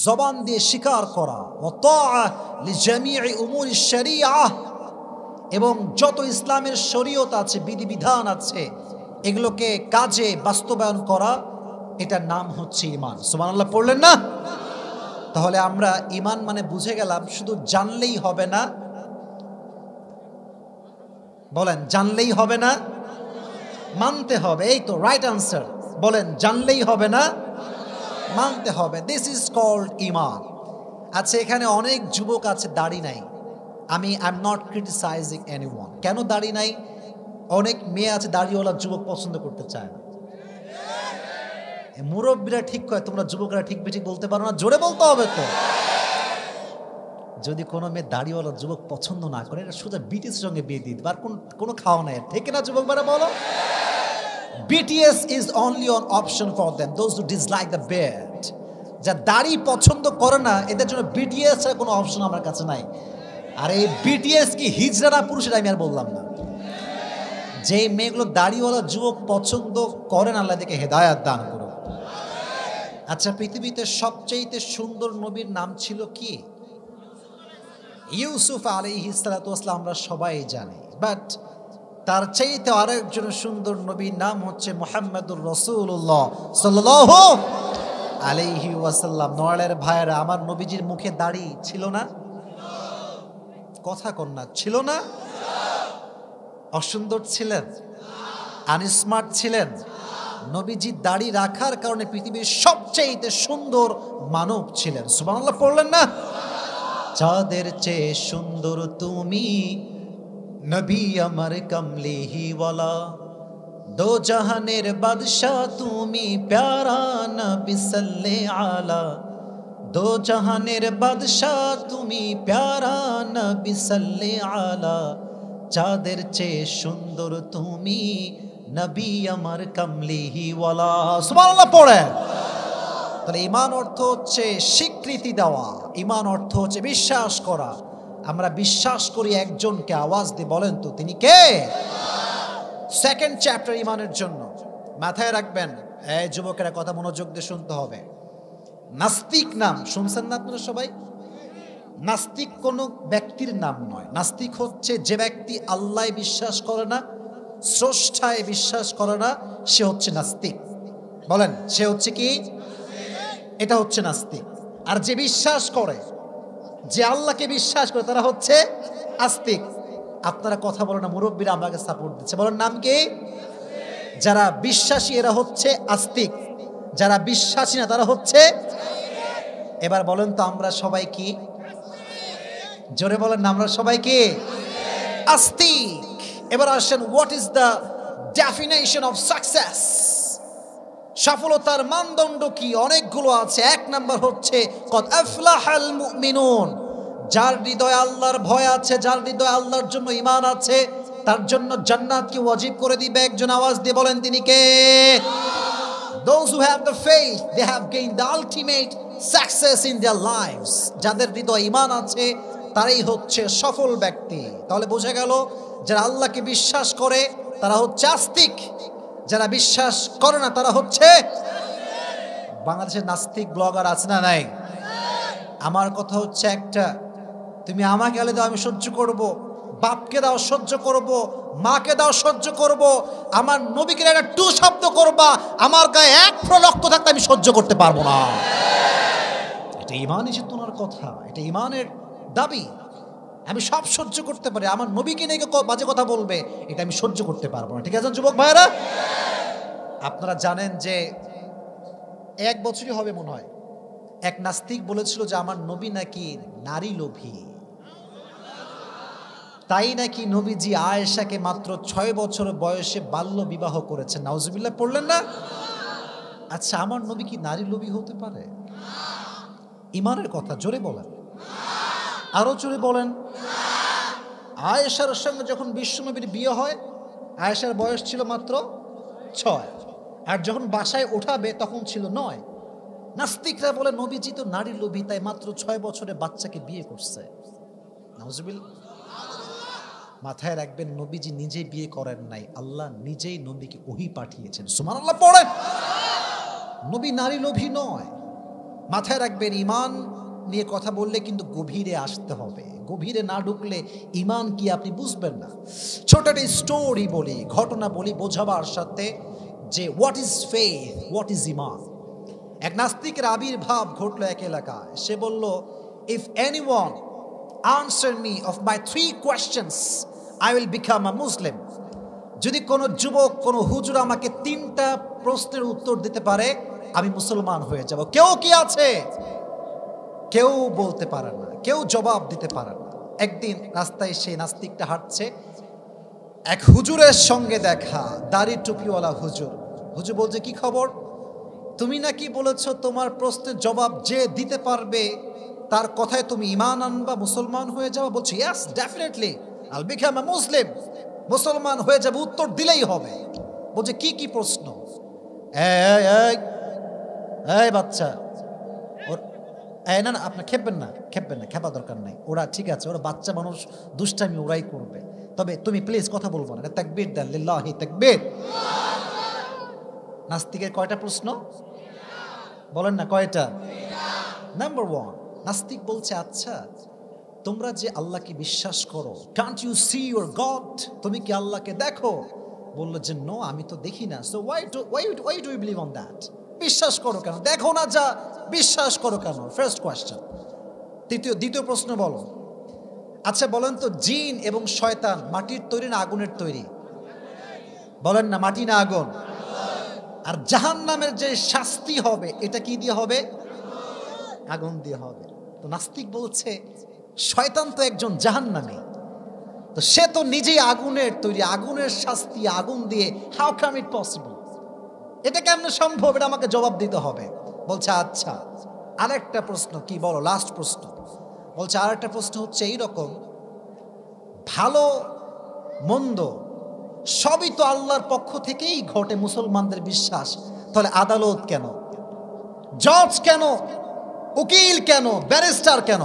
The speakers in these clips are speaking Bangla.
জবান দিয়ে স্বীকার করা, ওয়া তাআ লিজামিই উমুরিশ শরিয়াহ, এবং যত ইসলামের শরীয়ত আছে, বিধিবিধান আছে, এগুলোকে কাজে বাস্তবায়ন করা, এটার নাম হচ্ছে ঈমান। সুবহানাল্লাহ পড়লেন না? তাহলে আমরা ঈমান মানে বুঝে গেলাম শুধু জানলেই হবে না। বলেন, জানলেই হবে না, মানতে হবে। এই তো রাইট আনসার। বলেন, জানলেই হবে না, মানতে হবে। দিস ইজ কল্ড ঈমান। আচ্ছা, এখানে অনেক যুবক আছে দাড়ি নাই। I am not criticising anyone. কেন দাড়ি নাই? অনেক মেয়ে আছে দাড়িওয়ালা যুবক পছন্দ করতে চায় না। মুরব্বীরা ঠিক কয়, তোমরা যুবকরা ঠিক বেঠিক বলতে পারো না, জোরে বলতে হবে তো। যদি কোনো মেয়ে দাড়িওয়ালা যুবক পছন্দ না করে, এটা সোজা বিটিএস সঙ্গে বিয়ে দিয়ে দিবে, আর কোনো খাওয়া নাই। ঠিক না যুবক ভাইরা বলো? BTS is only an option for them, those who dislike the beard. যা দাড়ি পছন্দ করে না, এদের জন্য BTS এর কোনো অপশন আমার কাছে নাই। আর এই BTS কি হিজড়া না পুরুষের, আমি আর বললাম না। যে মেয়েগুলো দাড়িওয়ালা যুবক পছন্দ করেন, আল্লাহ দেখে হেদায়াত দান করুন। আচ্ছা, পৃথিবীতে সবচেয়ে সুন্দর নবীর নাম ছিল কি? ইউসুফ আলাইহিস সালাতু ওয়াস সালাম, আমরা সবাই জানি। বাট তার চাইতে আরেকজন সুন্দর নবীর নাম হচ্ছে মুহাম্মদুর রাসূলুল্লাহ সাল্লাল্লাহু আলাইহি ওয়াসাল্লাম। নওয়ালের ভাইয়েরা, আমার নবীজির মুখে দাড়ি ছিল না? কথা কন না, ছিল না? অসুন্দর ছিলেন? আনস্মার্ট ছিলেন? নবীজি দাড়ি রাখার কারণে পৃথিবীর সবচেয়ে সুন্দর মানব ছিলেন। সুবহানাল্লাহ পড়লেন না? চাঁদের চেয়ে সুন্দর তুমি, নবী আমার কমলিহি ওয়ালা, দো জাহানের বাদশাহ তুমি, প্যারা নবী সাল্লে আলা, দো জাহানের বাদশাহ তুমি, প্যারা নবী সাল্লে আলা, চাঁদের চেয়ে সুন্দর তুমি, নবী আমার কমলিহি ওয়ালা। সুবহানাল্লাহ পড়ে। তাহলে ঈমান অর্থ হচ্ছে স্বীকৃতি দেওয়া, ঈমান অর্থ হচ্ছে বিশ্বাস করা। আমরা বিশ্বাস করি একজনকে, আওয়াজ দিয়ে বলেন তো তিনি কে? সেকেন্ড চ্যাপ্টার ঈমানের জন্য মাথায় রাখবেন। এই যুবকেরা, কথা মনোযোগ দিয়ে শুনতে হবে। নাস্তিক নাম শুনছেন না আপনারা সবাই? নাস্তিক কোনো ব্যক্তির নাম নয়। নাস্তিক হচ্ছে যে ব্যক্তি আল্লাহ বিশ্বাস করে না, স্রষ্টায় বিশ্বাস করে না, সে হচ্ছে নাস্তিক। বলেন, সে হচ্ছে কি? এটা হচ্ছে নাস্তিক। আর যে বিশ্বাস করে, যে আল্লাহকে বিশ্বাস করে, তারা হচ্ছে আস্তিক। আপনারা কথা বলেন না, মুরব্বীরা আমাকে সাপোর্ট দিচ্ছে। বলেন, নাম কি? যারা বিশ্বাসী এরা হচ্ছে আস্তিক, যারা বিশ্বাসী না তারা হচ্ছে। এবার বলেন তো, আমরা সবাই কি? জোরে বলেন না, আমরা সবাই কি? আস্তিক। এবার আসেন, what is the definition of success? সফলতার মানদণ্ড কি? অনেকগুলো আছে। এক নাম্বার হচ্ছে কদ আফলাহাল মুমিনুন, যার হৃদয়ে আল্লাহর ভয় আছে, যার হৃদয়ে আল্লাহর জন্য ঈমান আছে, তার জন্য জান্নাতকে ওয়াজিব করে দিবে একজন। আওয়াজ দিয়ে বলেন, তিনি কে? Those who have the faith, they have gained the ultimate success in their lives. যাদের হৃদয়ে ঈমান আছে, তারাই হচ্ছে সফল ব্যক্তি। তাহলে বোঝা গেল, যারা আল্লাহকে বিশ্বাস করে তারা হচ্ছে আস্তিক, যারা বিশ্বাস করে না তারা হচ্ছে। বাংলাদেশের নাস্তিক ব্লগার আছে না নাই? আমার কথা হচ্ছে একটা, তুমি আমাকে গালি দাও আমি সহ্য করব, বাপকে দাও সহ্য করব, মাকে দাও সহ্য করব, আমার নবীকে একটা টু শব্দ করবা, আমার গায়ে এক ফোঁটা রক্ত থাকতে আমি সহ্য করতে পারবো না। এটা ঈমানই চেতনার কথা, এটা ঈমানের দাবি। আমি সব সহ্য করতে পারি, আমার নবীকে নিয়ে বাজে কথা বলবে, এটা আমি সহ্য করতে পারবো না। ঠিক আছে যুবক ভাইয়েরা? আপনারা জানেন যে 1 বছরই হবে মনে হয়, এক নাস্তিক বলেছিল যে আমার নবী নাকি নারী লোভী। তাই নাকি নবীজি আয়েশাকে মাত্র 6 বছর বয়সে বাল্য বিবাহ করেছেন। নাউজুবিল্লাহ পড়লেন না? আচ্ছা, আমার নবী কি নারী লোভী হতে পারে? ঈমানের কথা জোরে বলেন, আরো জোরে বলেন। আয়েশার সঙ্গে যখন বিশ্বনবীর বিয়ে হয়, আয়েশার বয়স ছিল মাত্র 6, আর যখন বাসায় ওঠাবে তখন ছিল 9। নাস্তিকরা বলে নবীজি তো নারী লোভী, তাই মাত্র 6 বছরে বাচ্চাকে বিয়ে করছে। নাউজুবিল্লাহ। মাথায় রাখবেন, নবীজি নিজে বিয়ে করেন নাই, আল্লাহ নিজেই নবীকে ওহী পাঠিয়েছেন। সুবহানাল্লাহ পড়েন। নবী নারী লোভী নয়। মাথায় রাখবেন, ইমান নিয়ে কথা বললে কিন্তু গভীরে আসতে হবে। গভীরে না ঢুকলে ইমান কি আপনি বুঝবেন না। ছোট একটা স্টোরি বলি, ঘটনা বলি বোঝাবার সাথে, যে what is faith, what is ইমান। এক নাস্তিকের আবির্ভাব ঘটলো এক এলাকায়। সে বলল, if anyone answer me of my 3 questions I will become a Muslim. যদি কোনো যুবক, কোনো হুজুর আমাকে 3টা প্রশ্নের উত্তর দিতে পারে, আমি মুসলমান হয়ে যাব। কেউ কি আছে? কেউ বলতে পারে না, কেউ জবাব দিতে পারে না। একদিন রাস্তায় সেই নাস্তিকটা হাঁটছে, এক হুজুরের সঙ্গে দেখা, দাড়ি টুপিওয়ালা হুজুর। হুজুর বলছে, কি খবর? তুমি নাকি বলেছো তোমার প্রশ্নের জবাব যে দিতে পারবে তার কথায় তুমি ঈমান আনবা, মুসলমান হয়ে যাও। বলছে, ইয়েস ডেফিনেটলি আইল বিকাম আ মুসলিম। মুসলমান হয়ে যাবে, উত্তর দিলেই হবে। বলছে, কি কি প্রশ্ন? এই বাচ্চা, ওর না না, আপনার খেপবেন না, খেপা দরকার নাই। ওরা ঠিক আছে, ওরা বাচ্চা মানুষ, দুষ্টামি ওরাই করবে। তবে তুমি প্লিজ কথা বলবো না। তাকবীর দেন, লিল্লাহি তাকবীর। নাস্তিকের কয়টা প্রশ্ন বলেন না, কয়টা? নাম্বার 1, নাস্তিক বলছে, আচ্ছা তোমরা যে আল্লাহকে বিশ্বাস করো, can't you see your god? তুমি কি আল্লাহকে দেখো? বললো যে নো, আমি তো দেখি না। So why do you believe on that? বিশ্বাস করো কেন? দেখো না যা, বিশ্বাস করো কেন? First question. দ্বিতীয় প্রশ্ন বলো, আচ্ছা বলেন তো, জিন এবং শয়তান মাটির তৈরি না আগুনের তৈরি? বলেন না, মাটি না আগুন? আর জাহান্নামের যে শাস্তি হবে, এটা কি দিয়ে হবে? আগুন দিয়ে হবে। তো নাস্তিক বলছে, শয়তান তো একজন জাহান্নামী, তো সে তো নিজেই আগুনের তৈরি, আগুনের শাস্তি আগুন দিয়ে, হাউ কাম ইট পসিবল? এটা কেমনে সম্ভব? এটা আমাকে জবাব দিতে হবে। বলছে, আচ্ছা আরেকটা প্রশ্ন। কি বলো? লাস্ট প্রশ্ন। বলছে, আরেকটা প্রশ্ন হচ্ছে এইরকম, ভালো মন্দ সবই তো আল্লাহর পক্ষ থেকেই ঘটে, মুসলমানদের বিশ্বাস। তাহলে আদালত কেন? জজ কেন? উকিল কেন? ব্যারিস্টার কেন?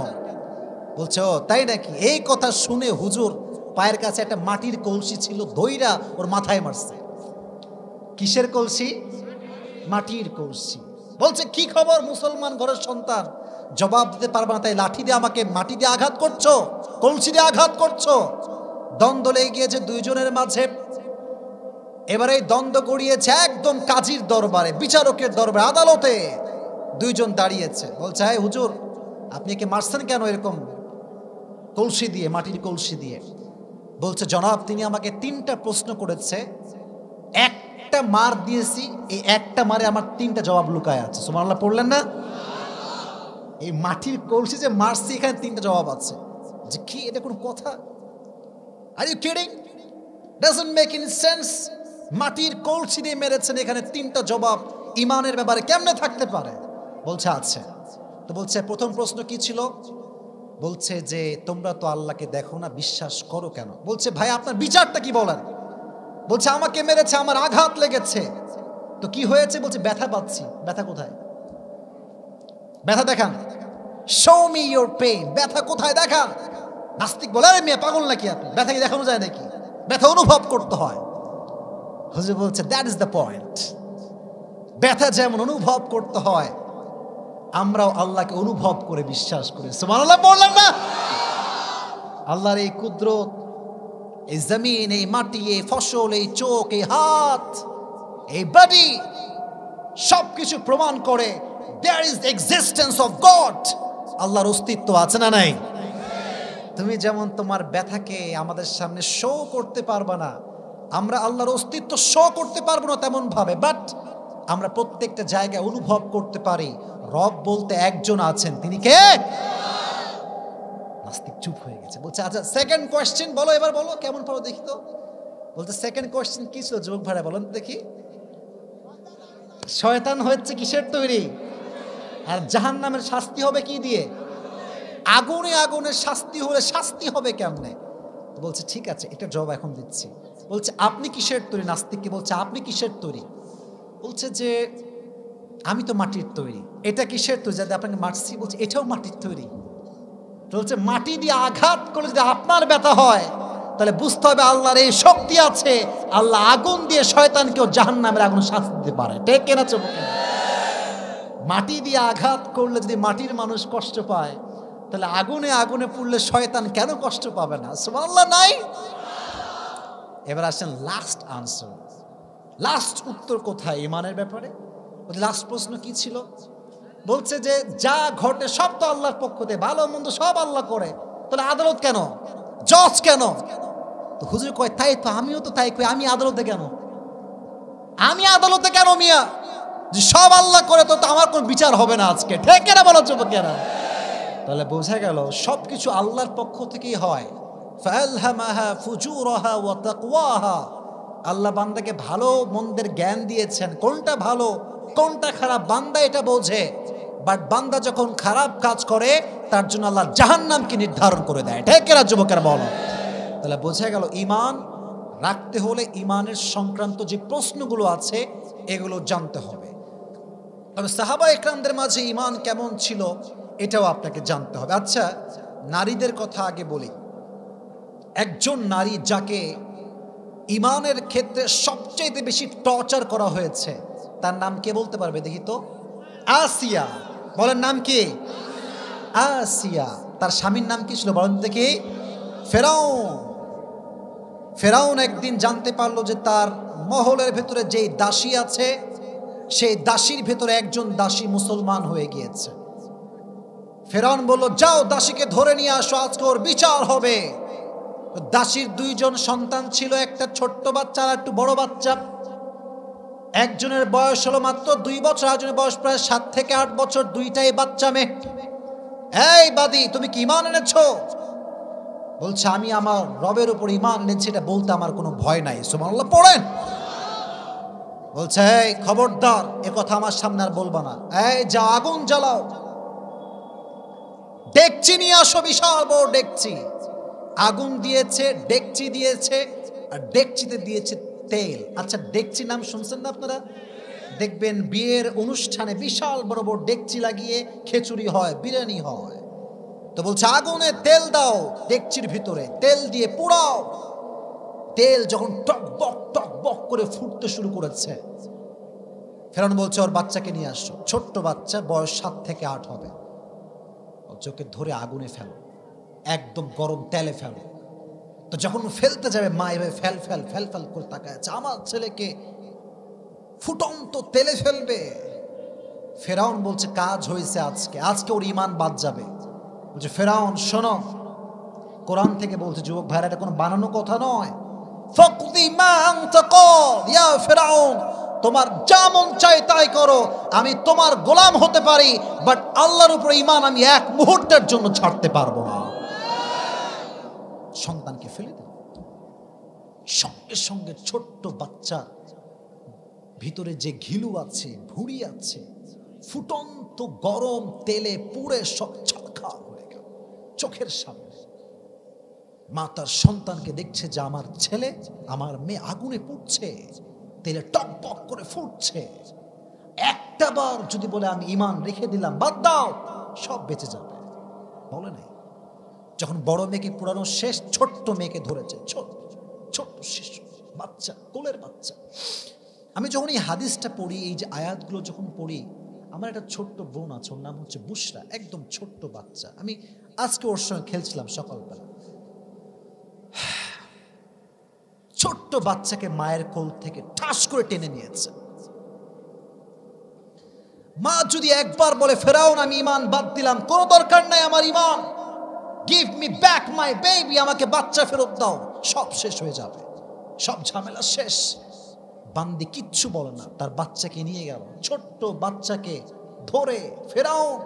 বলছে, ও তাই নাকি? এই কথা শুনে হুজুর পায়ের কাছে একটা মাটির কলসি ছিল, দইরা ওর মাথায় মারছে। কিসের কলসি? মাটির কলসি। বলছে, কি খবর মুসলমান ঘরের সন্তান, জবাব দিতে পারবে না, তাই লাঠি দিয়ে আমাকে মাটি দিয়ে আঘাত করছো, কলসি দিয়ে আঘাত করছো। দ্বন্দ্ব লেগে গিয়েছে দুইজনের মাঝে। এবারে এই দ্বন্দ্ব গড়িয়েছে একদম কাজীর দরবারে, বিচারকের দরবারে, আদালতে। দুইজন দাঁড়িয়েছে। বলছে, হ্যাঁ হুজুর, আপনি একে মারছেন কেন এরকম কলসি দিয়ে, মাটির কলসি দিয়ে? বলছে, জনাব, তিনি আমাকে 3টা প্রশ্ন করেছে, একটা মার দিয়েছি, এই একটা মারে আমার 3টা জবাব লুকায় আছে। সুবহানাল্লাহ পড়লেন না? এই মাটির কলসি যে মারছি, এখানে 3টা জবাব আছে। যে কি, এটা কোনো কথা? Are you kidding? Doesn't make any sense. মাটির কলসি দিয়ে মেরেছেন, এখানে 3টা জবাব ইমানের ব্যাপারে কেমনে থাকতে পারে? বলছে, আছে। তো বলছে, প্রথম প্রশ্ন কি ছিল? বলছে যে তোমরা তো আল্লাহকে দেখো না, বিশ্বাস করো কেন? বলছে, ভাই আপনার বিচারটা কি বলেন? বলছে, আমাকে মেরেছে, আমার আঘাত লেগেছে। তো কি হয়েছে? বলছে, ব্যথা পাচ্ছি। ব্যথা কোথায়? ব্যথা দেখান। Show me your pain. ব্যথা কোথায় দেখান। নাস্তিক বলে, আরে মেয়ে পাগল নাকি আপনি? ব্যথা কি দেখানো যায় নাকি? ব্যথা অনুভব করতে হয়। হুজুর বলছে, দ্যাট ইজ দ্য পয়েন্ট। ব্যথা যেমন অনুভব করতে হয়, আমরাও আল্লাহকে অনুভব করে বিশ্বাস করি। সুবহানাল্লাহ বললাম না? আল্লাহর এই কুদরত, এই জমিন, এই মাটি, এই ফসল, এই চোখ, এই হাত, এই বডি, সবকিছু প্রমাণ করে there is existence of god. আল্লাহর অস্তিত্ব আছে না নাই? তুমি যেমন তোমার ব্যথাকে আমাদের সামনে শো করতে পারবা না, আমরা আল্লাহর অস্তিত্ব শো করতে পারবো না তেমন ভাবে, বাট আমরা প্রত্যেকটা জায়গায় অনুভব করতে পারি রব বলতে একজন আছেন। তিনি কে? নাস্তিক চুপ হয়ে গেছে। বলছে, আচ্ছা সেকেন্ড কোয়েশ্চেন বলো, এবার বলো, কেমন পারো দেখি তো। বলতে, সেকেন্ড কোয়েশ্চেন কি ছিল যুবক ভাইরা, বলেন দেখি। শয়তান হচ্ছে কিসের তৈরি? আর জাহান্নামের শাস্তি হবে কি দিয়ে? আগুনে। আগুনের শাস্তি হলে শাস্তি হবে কেমনে? বলছে, ঠিক আছে, এটা জবাব এখন দিচ্ছি। বলছে, আপনি কিসের তৈরি? নাস্তিককে বলছে, আপনি কিসের তৈরি? বলছে যে আমি তো মাটির তৈরি। এটা কিসের তৈরি? যাতে আপনাকে মারছি। বলছে, এটাও মাটির তৈরি। বলছে, মাটি দিয়ে আঘাত করলে যদি আপনার ব্যথা হয়, তাহলে বুঝতে হবে আল্লাহর এই শক্তি আছে, আল্লাহ আগুন দিয়ে শয়তানকেও জাহান্নামের আগুন শাস্তি দিতে পারে। ঠিক কিনা? চোখ মাটি দিয়ে আঘাত করলে যদি মাটির মানুষ কষ্ট পায়, তাহলে আগুনে আগুনে পুড়লে শয়তান কেন কষ্ট পাবে না? সুবহানাল্লাহ নাই? এবার আসেন লাস্ট আনসার, লাস্ট উত্তর কোথায় ইমানের ব্যাপারে? লাস্ট প্রশ্ন কি ছিল? বলছে যে যা ঘটে সব তো আল্লাহর পক্ষ থেকে, ভালো মন্দ সব আল্লাহ করে, তাহলে আদালত কেন, জজ কেন? তো হুজুর কয় তাই তো, আমিও তো তাই কই, আমি আদালতে কেন, আমি আদালতে কেন মিয়া? যে সব আল্লাহ করে তো আমার কোন বিচার হবে না আজকে, ঠিক কেনা বলো যুবকেরা? তাহলে বোঝা গেল সবকিছু আল্লাহর পক্ষ থেকেই হয়। ফালহামাহা ফুজুরাহা ওয়া তাকওয়াহা, আল্লাহ বান্দাকে ভালো মন্দের জ্ঞান দিয়েছেন, কোনটা ভালো কোনটা খারাপ বান্দা এটা বোঝে। বাট বান্দা যখন খারাপ কাজ করে তার জন্য আল্লাহ জাহান্নামকে নির্ধারণ করে দেয়, ঠিক কেনা যুবকেরা বলো? তাহলে বোঝা গেল ইমান রাখতে হলে ইমানের সংক্রান্ত যে প্রশ্নগুলো আছে এগুলো জানতে হবে। তবে সাহাবা একরামদের মাঝে ইমান কেমন ছিল এটাও আপনাকে জানতে হবে। আচ্ছা, নারীদের কথা আগে বলি। একজন নারী যাকে ইমানের ক্ষেত্রে সবচেয়ে বেশি টর্চার করা হয়েছে তার নাম কে বলতে পারবে দেখি তো? আসিয়া। বলেন নাম কি? আসিয়া। তার স্বামীর নাম কি ছিল বলেন দেখি? ফেরাউন। ফেরাউন একদিন জানতে পারলো যে তার মহলের ভেতরে যেই দাসী আছে সেই দাসীর ভেতরে একজন দাসী মুসলমান হয়ে গিয়েছে। ফেরাউন বলল, যাও দাসীকে ধরে নিয়ে আসো, আজকে ওর বিচার হবে। দাসীর দুইজন সন্তান ছিল, একটা ছোট্ট বাচ্চা আর একটু বড় বাচ্চা। একজনের বয়স হলো মাত্র 2 বছর, আরেকজনের বয়স প্রায় 7 থেকে 8 বছর, দুইটাই বাচ্চা মেয়ে। এই বাদী, তুমি কি ঈমান এনেছো? বলছে, আমি আমার রবের উপর ঈমান এনেছি, এটা বলতে আমার কোনো ভয় নাই। সুবহানাল্লাহ পড়েন। বলছে, এই খবরদার, এ কথা আমার সামনে আর বলবা না। এই যা, আগুন জ্বালাও, ডেকচি নিয়ে আসো, বিশাল বড় ডেকচি। আগুন দিয়েছে, ডেকচি দিয়েছে, আর ডেকচিতে দিয়েছে তেল। আচ্ছা, ডেকচি নাম শুনছেন না আপনারা? দেখবেন বিয়ের অনুষ্ঠানে বিশাল বড় বড় ডেকচি লাগিয়ে খিচুড়ি হয়, বিরিয়ানি হয়। তো বলছে, আগুনে তেল দাও, ডেকচির ভিতরে তেল দিয়ে পোড়াও। তেল যখন টক বক করে ফুটতে শুরু করেছে, ফেরাউন বলছে, ওর বাচ্চাকে নিয়ে আসো। ছোট্ট বাচ্চা, বয়স 7 থেকে 8 হবে। ওকে ধরে আগুনে ফেলো, একদম গরম তেলে ফেলো। তো যখন ফেলতে যাবে, মা এভাবে ফেল ফেল ফেল ফেল করে তাকায় আছে, আমার ছেলেকে ফুটন্ত তেলে ফেলবে। ফেরাউন বলছে, কাজ হয়েছে আজকে, আজকে ওর ঈমান বাদ যাবে। বলছে, ফেরাউন শোনো, কোরআন থেকে বলছে, যুবক ভাইরা, এটা কোনো বানানো কথা নয়। ফাকদি মা আনতা কাল ইয়া ফেরাউন, তোমার যা মন চায় তাই করো, আমি তোমার গোলাম হতে পারি, বাট আল্লাহর উপর ঈমান আমি এক মুহূর্তের জন্য ছাড়তে পারবো না। সন্তানকে ফেলে দিল। সঙ্গে সঙ্গে ছোট্ট বাচ্চা ভিতরে যে ঘিলু আছে, ভুঁড়ি আছে, ফুটন্ত গরম তেলে পুড়ে সব ছারখার হয়ে গেল চোখের সামনে। মা তার সন্তানকে দেখছে যে আমার ছেলে, আমার মেয়ে আগুনে পুড়ছে, তেলে টকবক করে ফুটছে। একটা বার যদি বলে আমি ঈমান রেখে দিলাম, বাদ দাও, সব বেঁচে যাবে, বলে নাই। যখন বড় মেয়েকে পোড়ানো শেষ, ছোট্ট মেয়েকে ধরেছে, ছোট্ট শিশু বাচ্চা, কোলের বাচ্চা। আমি যখন এই হাদিসটা পড়ি, এই যে আয়াতগুলো যখন পড়ি, আমার একটা ছোট্ট বোন আছে, ওর নাম হচ্ছে বুশরা, একদম ছোট্ট বাচ্চা। আমি আজকে ওর সঙ্গে খেলছিলাম সকালবেলা। ছোট্ট বাচ্চাকে মায়ের কোল থেকে ঠাস করে টেনে নিয়েছে। মা যদি একবার বলে, ফেরাউন আমি ঈমান বাদ দিলাম, কোনো দরকার নাই আমার ঈমান, give me back my baby, আমাকে বাচ্চা ফেরত দাও, সব শেষ হয়ে যাবে, সব ঝামেলা শেষ। বান্দি কিচ্ছু বলে না, তার বাচ্চাকে নিয়ে গেল। ছোট্ট বাচ্চাকে ধরে ফেরাউন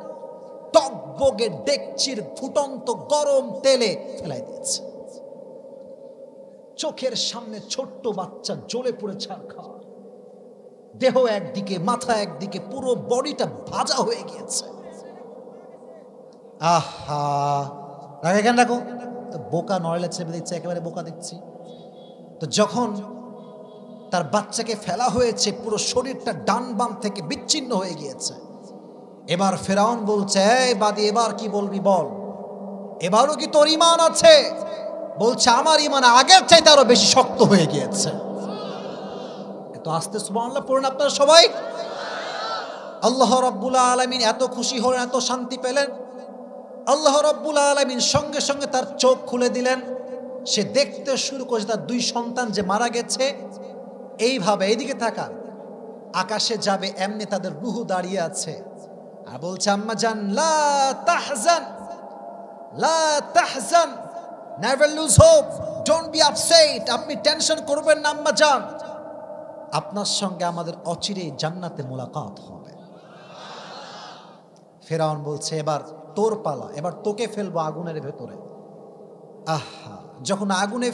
টকবগে ডেকচির ফুটন্ত গরম তেলে ফেলাই দিয়েছে। চোখের সামনে ছোট্ট বাচ্চা জ্বলে পুড়ে ছারখার, দেহ একদিকে, মাথা একদিকে, পুরো বডিটা ভাজা হয়ে গিয়েছে। আহা, রাখে কেন রাখো, তো বোকা নড়লে ছেড়ে দিচ্ছে, একেবারে বোকা দেখছি। তো যখন তার বাচ্চাকে ফেলা হয়েছে, পুরো শরীরটা ডান বাম থেকে বিচ্ছিন্ন হয়ে গিয়েছে। এবার ফেরাউন বলছে, এই বাদী, এবার কি বলবি বল, এবারও কি তোর ঈমান আছে? বলছে, আমার ঈমান আগের চাইতে আরো বেশি শক্ত হয়ে গিয়েছে। এত আস্তে সুবহানাল্লাহ পড়ুন আপনারা সবাই। আল্লাহ রাব্বুল আলামিন এত খুশি হলেন, এত শান্তি পেলেন। আল্লাহ রাব্বুল আলামিন সঙ্গে সঙ্গে তার চোখ খুলে দিলেন। সে দেখতে শুরু করেছে তার দুই সন্তান যে মারা গেছে। এইভাবে এইদিকে তাকান, আকাশে যাবে এমনি তাদের রূহ দাঁড়িয়ে আছে আর বলছে, আম্মা জান লা তাহজান, লা তাহজান, never lose hope, don't be upset, আপনি টেনশন করবেন না আম্মা জান, আপনার সঙ্গে আমাদের অচিরেই জান্নাতে মোলাকাত হবে। ফেরাউন বলছে, এবার তোর পালা, এবার তোকে ফেলবো আগুনের ভেতরে। আহা, যখন আগুনে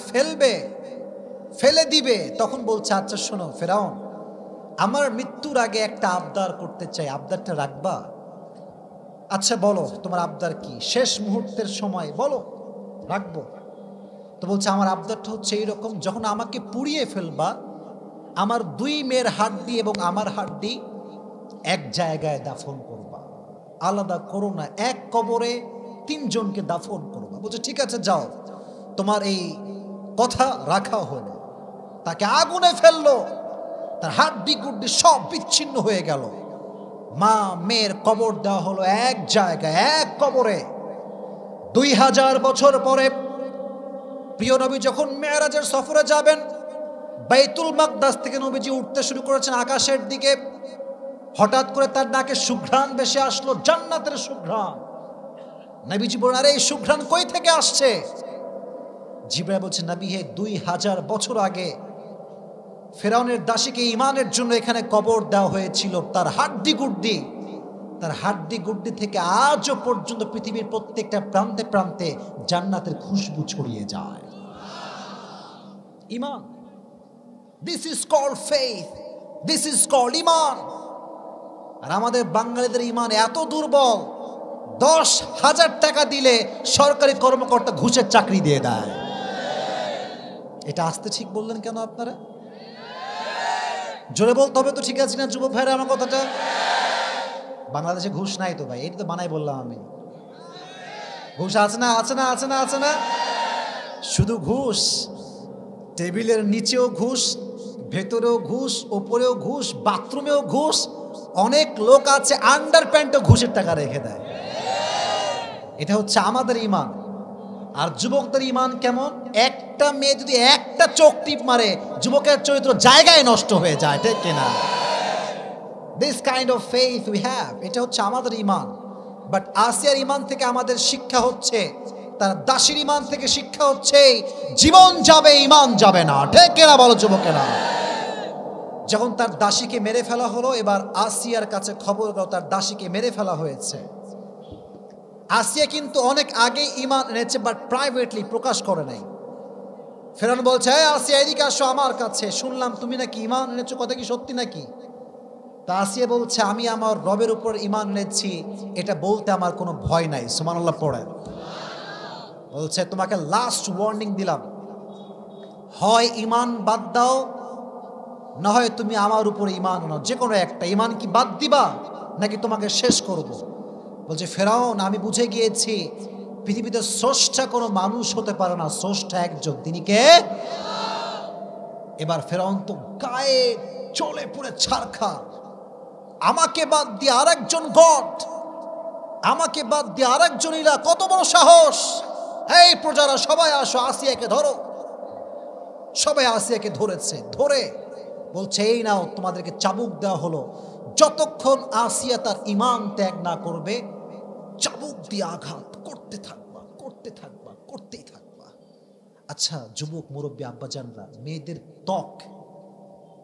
ফেলে দিবে তখন বলছে, আচ্ছা শোনো ফেরাউন, আমার মৃত্যুর আগে একটা আবদার করতে চাই, আবদারটা রাখবা? আচ্ছা বলো তোমার আবদার কি, শেষ মুহূর্তের সময় বলো, রাখবো। তো বলছে, আমার আবদারটা হচ্ছে এইরকম, যখন আমাকে পুড়িয়ে ফেলবা আমার দুই মেয়ের হাড্ডি এবং আমার হাড্ডি এক জায়গায় দাফন করবা, আলাদা করো না, এক কবরে তিনজনকে দাফন করবা। বলছে ঠিক আছে যাও, তোমার এই কথা রাখা হলো। তাকে আগুনে ফেললো, তার হাড্ডি গুড্ডি সব বিচ্ছিন্ন হয়ে গেল। মা মেয়ের কবর দেওয়া হলো এক জায়গায়, এক কবরে। 2000 বছর পরে প্রিয় নবী যখন মেরাজের সফরে যাবেন, বাইতুল মাকদাস থেকে নবীজি উঠতে শুরু করেছেন আকাশের দিকে। হঠাৎ করে তার নাকে সুঘ্রাণ ভেসে আসলো, জান্নাতের সুঘ্রাণ। নবীজি বলেন, আরে এই সুঘ্রাণ কই থেকে আসছে? জিবরাইল বলছে, নবী হে 2000 বছর আগে ফেরাউনের দাসীকে ঈমানের জন্য এখানে কবর দেওয়া হয়েছিল। তার হাড্ডি গুড্ডি থেকে আজও পর্যন্ত পৃথিবীর প্রত্যেকটা প্রান্তে প্রান্তে জান্নাতের খুশবু ছড়িয়ে যায়। ঈমান, this is called faith, this is called ঈমান। আর আমাদের বাঙালিদের ঈমান এত দুর্বল, 10,000 টাকা দিলে সরকারি কর্মকর্তা ঘুষের চাকরি দিয়ে দেয়। এটা আসতে ঠিক বললেন কেন আপনারা? জোরে বলতে হবে তো, ঠিক আছে না যুবক ভাইরা আমার কথাটা? বাংলাদেশে ঘুষ নাই তো ভাই, এটা তো বানাই বললাম আমি। ঘুষ আছে না, আছে না, আছে না, আছে না? শুধু ঘুষ, টেবিলের নিচেও ঘুষ, ভেতরেও ঘুষ, ওপরেও ঘুষ, বাথরুমেও ঘুষ। অনেক লোক আছে আন্ডার প্যান্টও ঘুষের টাকা রেখে দেয়। এটা হচ্ছে আমাদের ঈমান। আর যুবকদের ঈমান কেমন? একটা মেয়ে যদি একটা চোখ টিপ মারে, যুবকের চরিত্র জায়গায় নষ্ট হয়ে যায়, ঠিক কিনা? This kind of faith we have, এটা হচ্ছে আমাদের ঈমান। বাট আসিয়ার ঈমান থেকে আমাদের শিক্ষা হচ্ছে, তার দাসীর ঈমান থেকে শিক্ষা হচ্ছে, জীবন যাবে ঈমান যাবে না, ঠিক কিনা বলো যুবকেরা? যখন তার দাসীকে মেরে ফেলা হলো, এবার আসিয়ার কাছে খবর গেল তার দাসীকে মেরে ফেলা হয়েছে। আসিয়া কিন্তু অনেক আগে ঈমান এনেছে, বাট প্রাইভেটলি প্রকাশ করে নাই। ফেরাউন বলছে, হ্যাঁ আসিয়া এদিকে আসো আমার কাছে, শুনলাম তুমি নাকি ঈমান এনেছো, কথা কি সত্যি নাকি? তা আসিয়া বলছে, আমি আমার রবের উপর ঈমান এনেছি, এটা বলতে আমার কোনো ভয় নাই। সুবহানাল্লাহ পড়েন। বলছে, তোমাকে লাস্ট ওয়ার্নিং দিলাম, হয় ঈমান বাদ দাও, না হয় তুমি আমার উপর ঈমান আনো, যে কোনো একটা। ঈমান কি বাদ দিবা নাকি তোমাকে শেষ করব? বলছে, ফেরাউন আমি বুঝে গিয়েছি পৃথিবীতে স্রষ্টা কোনো মানুষ হতে পারে না, স্রষ্টা একজন, তিনি কে? এবার ফেরাউন তো গায়ে চলে পড়ে ছারখার। আমাকে বাদ দিয়ে আরেকজন গড, আমাকে বাদ দিয়ে আরেকজন ইলা, কত বড় সাহস! এই প্রজারা সবাই আসো, আসিয়াকে ধরো। সবাই আসিয়াকে ধরেছে, ধরে বলছে, এই নাও তোমাদেরকে চাবুক দেওয়া হলো। যতক্ষণ আসিয়া তার ঈমান ত্যাগ না করবে, চাবুক দিয়ে আঘাত করতে থাকবা, করতে থাকবা, করতেই থাকবা। আচ্ছা যুবক মুরব্বী আব্বাজানরা, মেয়েদের ত্বক,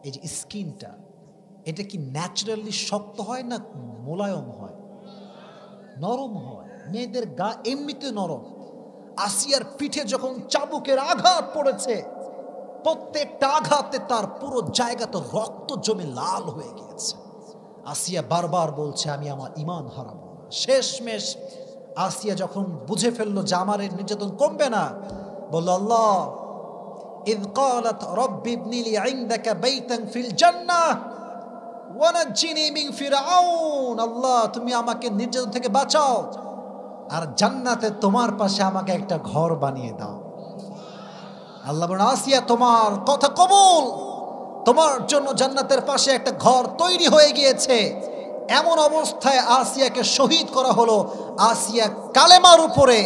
এই যে স্কিনটা, এটা কি ন্যাচারালি শক্ত হয় না মোলায়ম হয়? নরম হয়। মেয়েদের গা এমনিতে নরম। আসিয়ার পিঠে যখন চাবুকের আঘাত পড়েছে, প্রত্যেকটা আঘাতে তার পুরো জায়গাতে রক্ত জমে লাল হয়ে গিয়েছে। আসিয়া বারবার বলছে, আমি আমার ঈমান হারাবো না। শেষমেশ আসিয়া যখন বুঝে ফেললো যে আমার এই নির্যাতন কমবে না, বলল, আল্লাহ ইয ক্বালাত রাব্বি ইবনি লি ইনদাকা বাইতান ফিল জান্নাহ ওয়া নাজ্জিনি মিন ফিরআউন। আল্লাহ তুমি আমাকে নির্যাতন থেকে বাঁচাও, আর জান্নাতে তোমার পাশে আমাকে একটা ঘর বানিয়ে দাও। আল্লাহ বলেন, আসিয়া তোমার কথা কবুল, তোমার জন্য জান্নাতের পাশে একটা ঘর তৈরি হয়ে গিয়েছে। এমন অবস্থায় আসিয়াকে শহীদ করা হলো, আসিয়া কালেমার উপরে,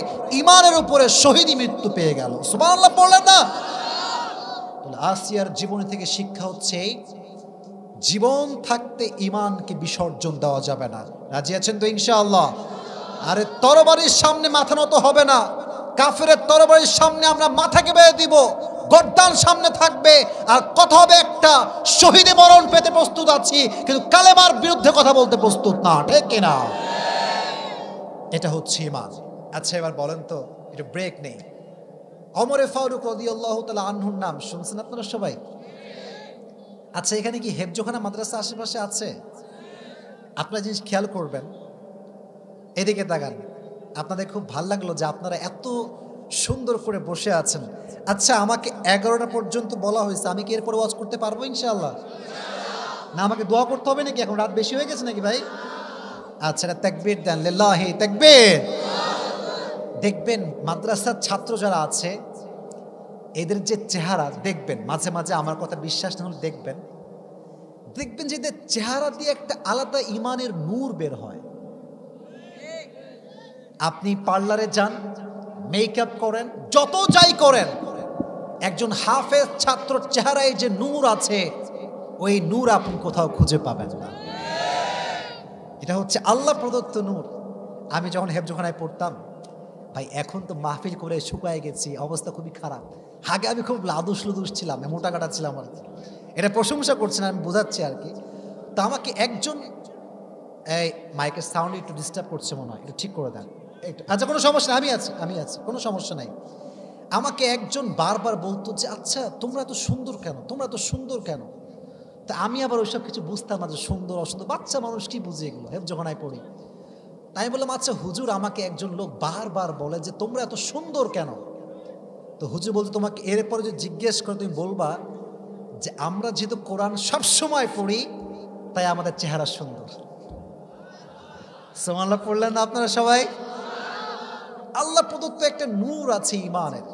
ইমানের উপরে শহীদী মৃত্যু পেয়ে গেল। সুবহানাল্লাহ বললেন না? আসিয়ার জীবনী থেকে শিক্ষা হচ্ছে জীবন থাকতে ইমানকে বিসর্জন দেওয়া যাবে না। রাজি আছেন তো ইনশাআল্লাহ? আরে তরবারির সামনে মাথা নত হবে না, কাফেরের তরবারির সামনে আমরা মাথাকে বেয়ে দিব, গর্দান সামনে থাকবে, আর কথা হবে একটা, শহীদে মরণ পেতে প্রস্তুত আছি, কিন্তু কালেমার বিরুদ্ধে কথা বলতে প্রস্তুত না। ঠিক কিনা? এটা হচ্ছে ইমান। আচ্ছা এবার বলেন তো, এটা ব্রেক নেই, ওমরে ফারুক রাদিয়াল্লাহু তাআলা আনহুর নাম শুনছেন আপনারা সবাই? আচ্ছা এখানে কি হেফজোখানা মাদ্রাসা আশেপাশে আছে? আপনারা জিনিস খেয়াল করবেন, এদিকে তাকান। আপনাদের খুব ভাল লাগলো যে আপনারা এত সুন্দর করে বসে আছেন। আচ্ছা আমাকে 11টা পর্যন্ত বলা হয়েছে, আমি কি এরপর ওয়াজ করতে পারবো ইনশাআল্লাহ? না আমাকে দোয়া করতে হবে নাকি? এখন রাত বেশি হয়ে গেছে নাকি ভাই? আচ্ছা তাকবীর দেন, লিল্লাহি তাকবীর। দেখবেন মাদ্রাসার ছাত্র যারা আছে এদের যে চেহারা দেখবেন, মাঝে মাঝে আমার কথা বিশ্বাস না হলে দেখবেন যে এদের চেহারা দিয়ে একটা আলাদা ইমানের নূর বের হয়। আপনি পার্লারে যান, মেকআপ করেন, যত যাই করেন, একজন হাফেজ ছাত্রর চেহারায় যে নূর আছে ওই নূর আপনি কোথাও খুঁজে পাবেন না। এটা হচ্ছে আল্লাহ প্রদত্ত নূর। আমি যখন হেফজোখানায় পড়তাম ভাই, এখন তো মাহফিল করে শুকায় গেছি, অবস্থা খুবই খারাপ। আগে আমি খুব লাদুস লুদুস ছিলাম, মোটা কাটা ছিলাম আর কি। এটা প্রশংসা করছি না, আমি বোঝাচ্ছি আর কি। তো আমাকে একজন, এই মাইকের সাউন্ড একটু ডিস্টার্ব করছে মনে হয়, একটু ঠিক করে দেন একটু। আচ্ছা কোনো সমস্যা নেই, আমি আছি, কোনো সমস্যা নাই। আমাকে একজন বারবার বলতো যে আচ্ছা তোমরা এত সুন্দর কেন, তোমরা এত সুন্দর কেন? তা আমি আবার ওইসব কিছু বুঝতাম না যে সুন্দর অসুন্দর, বাচ্চা মানুষ কি বুঝে এগুলো, হেফজোখানায় পড়ি। তাই বললাম আচ্ছা হুজুর, আমাকে একজন লোক বারবার বলে যে তোমরা এত সুন্দর কেন? তো হুজুর বলতে তোমাকে এরপরে যে জিজ্ঞেস করে তুমি বলবা যে আমরা যেহেতু কোরআন সবসময় পড়ি তাই আমাদের চেহারা সুন্দর। সুবহানাল্লাহ পড়লেন না আপনারা সবাই? আল্লাহ প্রদত্ত একটা নূর আছে ইমানের।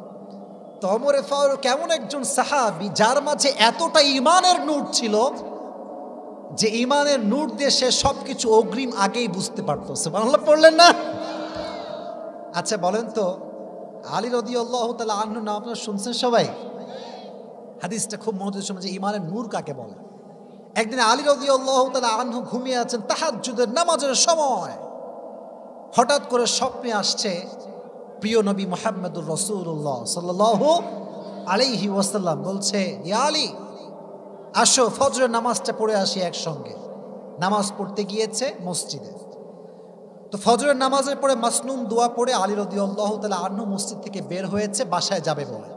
তো ওমরে ফারুক এমন একজন সাহাবী যার মাঝে এতটা ইমানের নূর ছিল যে ইমানের নূর দিয়ে সে সবকিছু অগ্রিম আগেই বুঝতে পারতো। সুবহানাল্লাহ পড়লেন না? আচ্ছা বলেন তো, আলী রাদিয়াল্লাহু তাআলা আনহু নাম আপনারা শুনছেন সবাই? হাদিসটা খুব মনোযোগ শুনুন যে ইমানের নূর কাকে বলে। একদিন আলী রাদিয়াল্লাহু তাআলা আনহু ঘুমিয়ে আছেন তাহাজ্জুদের নামাজের সময়, হঠাৎ করে স্বপ্নে আসছে প্রিয় নবী মুহাম্মদুর রাসূলুল্লাহ সাল্লাল্লাহু আলাইহি ওয়াসাল্লাম বলছে, ইয়া আলী আসো ফজরের নামাজটা পড়ে আসি একসঙ্গে। নামাজ পড়তে গিয়েছে মসজিদে। তো ফজরের নামাজের পরে মাসনুন দোয়া পড়ে আলী রাদিয়াল্লাহু তাআলা আনহু মসজিদ থেকে বের হয়েছে বাসায় যাবে বলে।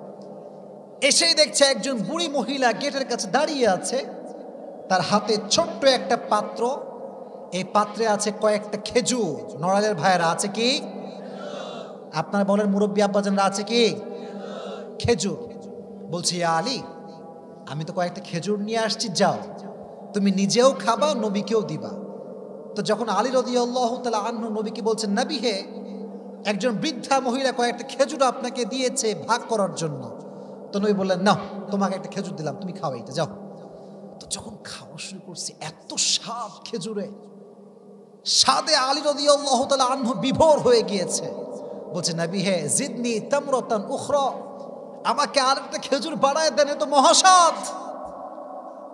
এসেই দেখছে একজন বুড়ি মহিলা গেটের কাছে দাঁড়িয়ে আছে, তার হাতে ছোট্ট একটা পাত্র, এই পাত্রে আছে কয়েকটা খেজুর। নড়ালের ভাইয়েরা আছে কি? আপনারা বলেন মুরব্বী আব্বাজানরা আছে কি? খেজুর। বলছি ইয়া আলী, আমি তো কয়েকটা খেজুর নিয়ে আসছি, যাও তুমি নিজেও খাবা, নবীকেও দিবা। তো যখন আলী রাদিয়াল্লাহু তাআলা আনহু নবীকে বলছেন, নবী হে, একজন বৃদ্ধা মহিলা কয়েকটা খেজুর আপনাকে দিয়েছে ভাগ করার জন্য। তো নবী বললেন, না তোমাকে একটা খেজুর দিলাম, তুমি খাও এইটা, যাও। তো যখন খাওয়া শুরু করছে, এত স্বাদ খেজুরে, স্বাদে আলী রাদিয়াল্লাহু তাআলা আনহু বিভোর হয়ে গিয়েছে। বলছে, নবী হে জিদনি তামরাতান উখরা, আমাকে আরেকটা খেজুর বাড়ায় দেন, এ তো মহাস্বাদ।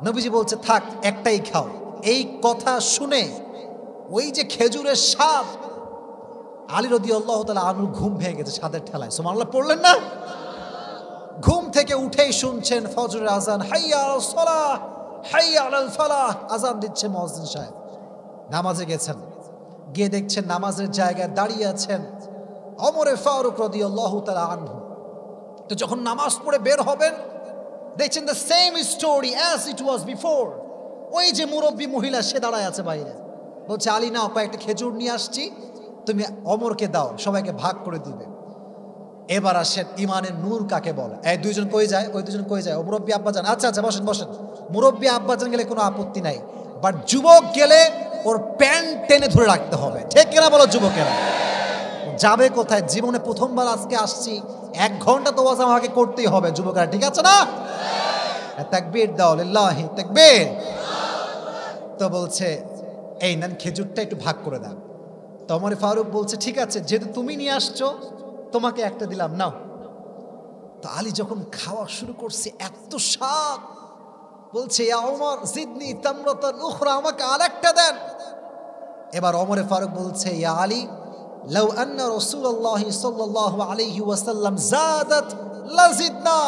নবীজি বলছে, থাক একটাই খাও। এই কথা শুনে ওই যে খেজুরের স্বাদ, আলী রাদিয়াল্লাহু তাআলা আনহু ঘুম ভেঙে গেছে স্বাদের ঠেলায়। সুবহানাল্লাহ পড়লেন না? ঘুম থেকে উঠেই শুনছেন ফজরের আজান, হাইয়া আলাস সালাহ হাইয়া আলাল ফালাহ, আজান দিচ্ছে মুয়াজ্জিন সাহেব। নামাজে গেছেন, গিয়ে দেখছেন নামাজের জায়গায় দাঁড়িয়ে আছেন ওমরে ফারুক রাদিয়াল্লাহু তাআলা আনহু। তো যখন নামাজ পড়ে বের হবেন, দেখছেন the same story as it was before. ওই যে মুরব্বী মহিলা সে দাঁড়ায় আছে বাইরে, বলছে, আলী নাও কয়েকটা খেজুর নিয়ে আসছি, তুমি ওমরকে দাও, সবাইকে ভাগ করে দিবে। এবার আসেন ইমানের নূর কাকে বলে। এই দুইজন কই যায়, ওই দুজন কই যায়, ও মুরব্বী আব্বাজান, আচ্ছা আচ্ছা বসেন বসেন। মুরব্বী আব্বাজান গেলে কোনো আপত্তি নাই, বাট যুবক গেলে ওর প্যান্ট টেনে ধরে রাখতে হবে। ঠিক কিনা বলো যুবকেরা? যাবে কোথায়? জীবনে প্রথমবার আজকে আসছি, 1 ঘন্টা তো ওয়াজ আমাকে করতেই হবে যুবকেরা, ঠিক আছে না? তাকবীর দাও, লিল্লাহি তাকবীর। তো বলছে এই নেন খেজুরটা একটু ভাগ করে দেন। তো ওমর ফারুক বলছে ঠিক আছে, যেহেতু তুমি নিয়ে আসছো তোমাকে একটা দিলাম, নাও। তো আলী যখন খাওয়া শুরু করছে, এত স্বাদ, বলছে ইয়া ওমর জিদনি তামরাতান উখরা, আমাকে আরেকটা দেন। এবার ওমর ফারুক বলছে ইয়া আলী লাউ আন্না রাসূলুল্লাহ সাল্লাল্লাহু আলাইহি ওয়াসাল্লাম যাদাত লাজিদনা।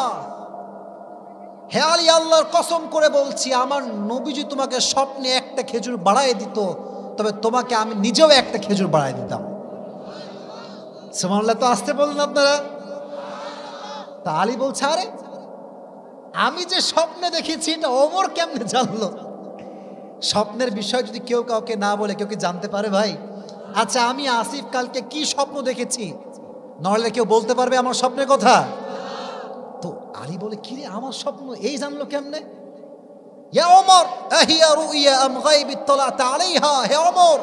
হে আলী, আল্লাহর কসম করে বলছি, আমার নবীজি তোমাকে স্বপ্নে একটা খেজুর বাড়ায় দিত, তবে তোমাকে আমি নিজেও একটা খেজুর বাড়ায় দিতাম। সুবহানাল্লাহ। তো আসতে বললেন আপনারা। তা আলী বলছে আরে আমি যে স্বপ্নে দেখেছি এটা ওমর কেমনে জানলো? স্বপ্নের বিষয় যদি কেউ কাউকে না বলে কেউ কি জানতে পারে ভাই? আচ্ছা আমি আসিফ কালকে কি স্বপ্ন দেখেছি, নইলে কেউ বলতে পারবে আমার স্বপ্নের কথা? তো আলী বলে কি রে, আমার স্বপ্ন এই জানলো কেমনে? ইয়া ওমর আহিয়া রুইয়া আম গায়ব ইত্তালাত আলাইহা। হে ওমর,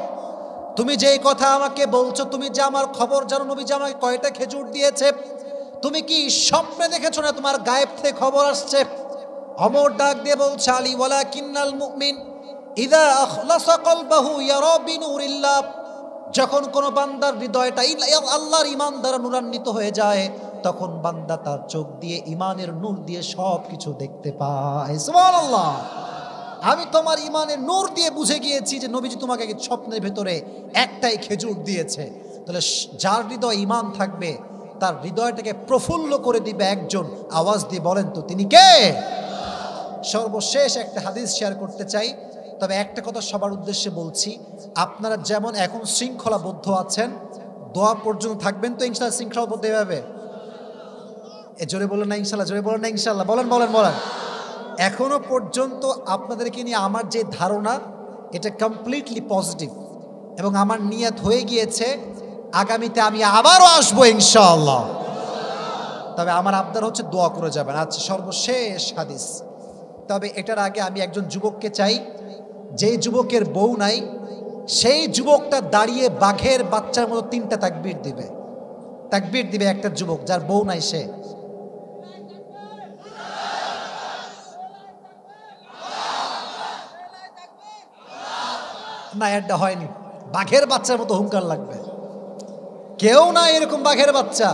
তুমি যে কথা আমাকে বলছো, তুমি যে আমার খবর জানো নবী যে আমাকে কয়টা খেজুর দিয়েছে, তুমি কি স্বপ্নে দেখেছো না তোমার গায়েব থেকে খবর আসছে? ওমর ডাক দিয়ে বলছে আলী ওয়ালাকিন্নাল মুমিন ইযা আখলাসা কলবাহু ইয়ারা বিনুরিল্লাহ। যখন কোনো বান্দার হৃদয়টা আল্লাহর ঈমান দ্বারা নূরান্বিত হয়ে যায়, তখন বান্দা তার চোখ দিয়ে ঈমানের নূর দিয়ে সব কিছু দেখতে পায়। সুবহানাল্লাহ। আমি তোমার ঈমানের নূর দিয়ে বুঝে গিয়েছি যে নবীজি তোমাকে স্বপ্নের ভেতরে একটাই খেজুর দিয়েছে। তাহলে যার হৃদয় ঈমান থাকবে তার হৃদয়টাকে প্রফুল্ল করে দিবে একজন। আওয়াজ দিয়ে বলেন তো তিনি কে? সর্বশেষ একটা হাদিস শেয়ার করতে চাই, তবে একটা কথা সবার উদ্দেশ্যে বলছি, আপনারা যেমন এখন শৃঙ্খলাবদ্ধ আছেন, দোয়া পর্যন্ত থাকবেন তো ইনশাআল্লাহ শৃঙ্খলাবদ্ধ এভাবে। জোরে বলেন না ইনশাআল্লাহ, জোরে বলেন না ইনশাআল্লাহ, বলেন বলেন বলেন। এখনো পর্যন্ত আপনাদেরকে নিয়ে আমার যে ধারণা এটা কমপ্লিটলি পজিটিভ, এবং আমার নিয়ত হয়ে গিয়েছে আগামীতে আমি আবারও আসবো ইনশাআল্লাহ। তবে আমার আবদার হচ্ছে দোয়া করে যাবেন। আচ্ছা সর্বশেষ হাদিস, তবে এটার আগে আমি একজন যুবককে চাই, যে যুবকের বউ নাই সেই যুবকটা দাঁড়িয়ে বাঘের বাচ্চার মতো 3টা তাকবীর দিবে। তাকবীর দিবে একটা যুবক যার বউ নাই, সে না, এটা হয়নি। বাঘের বাচ্চার মতো হুঙ্কার লাগবে। কেউ না এরকম বাঘের বাচ্চা।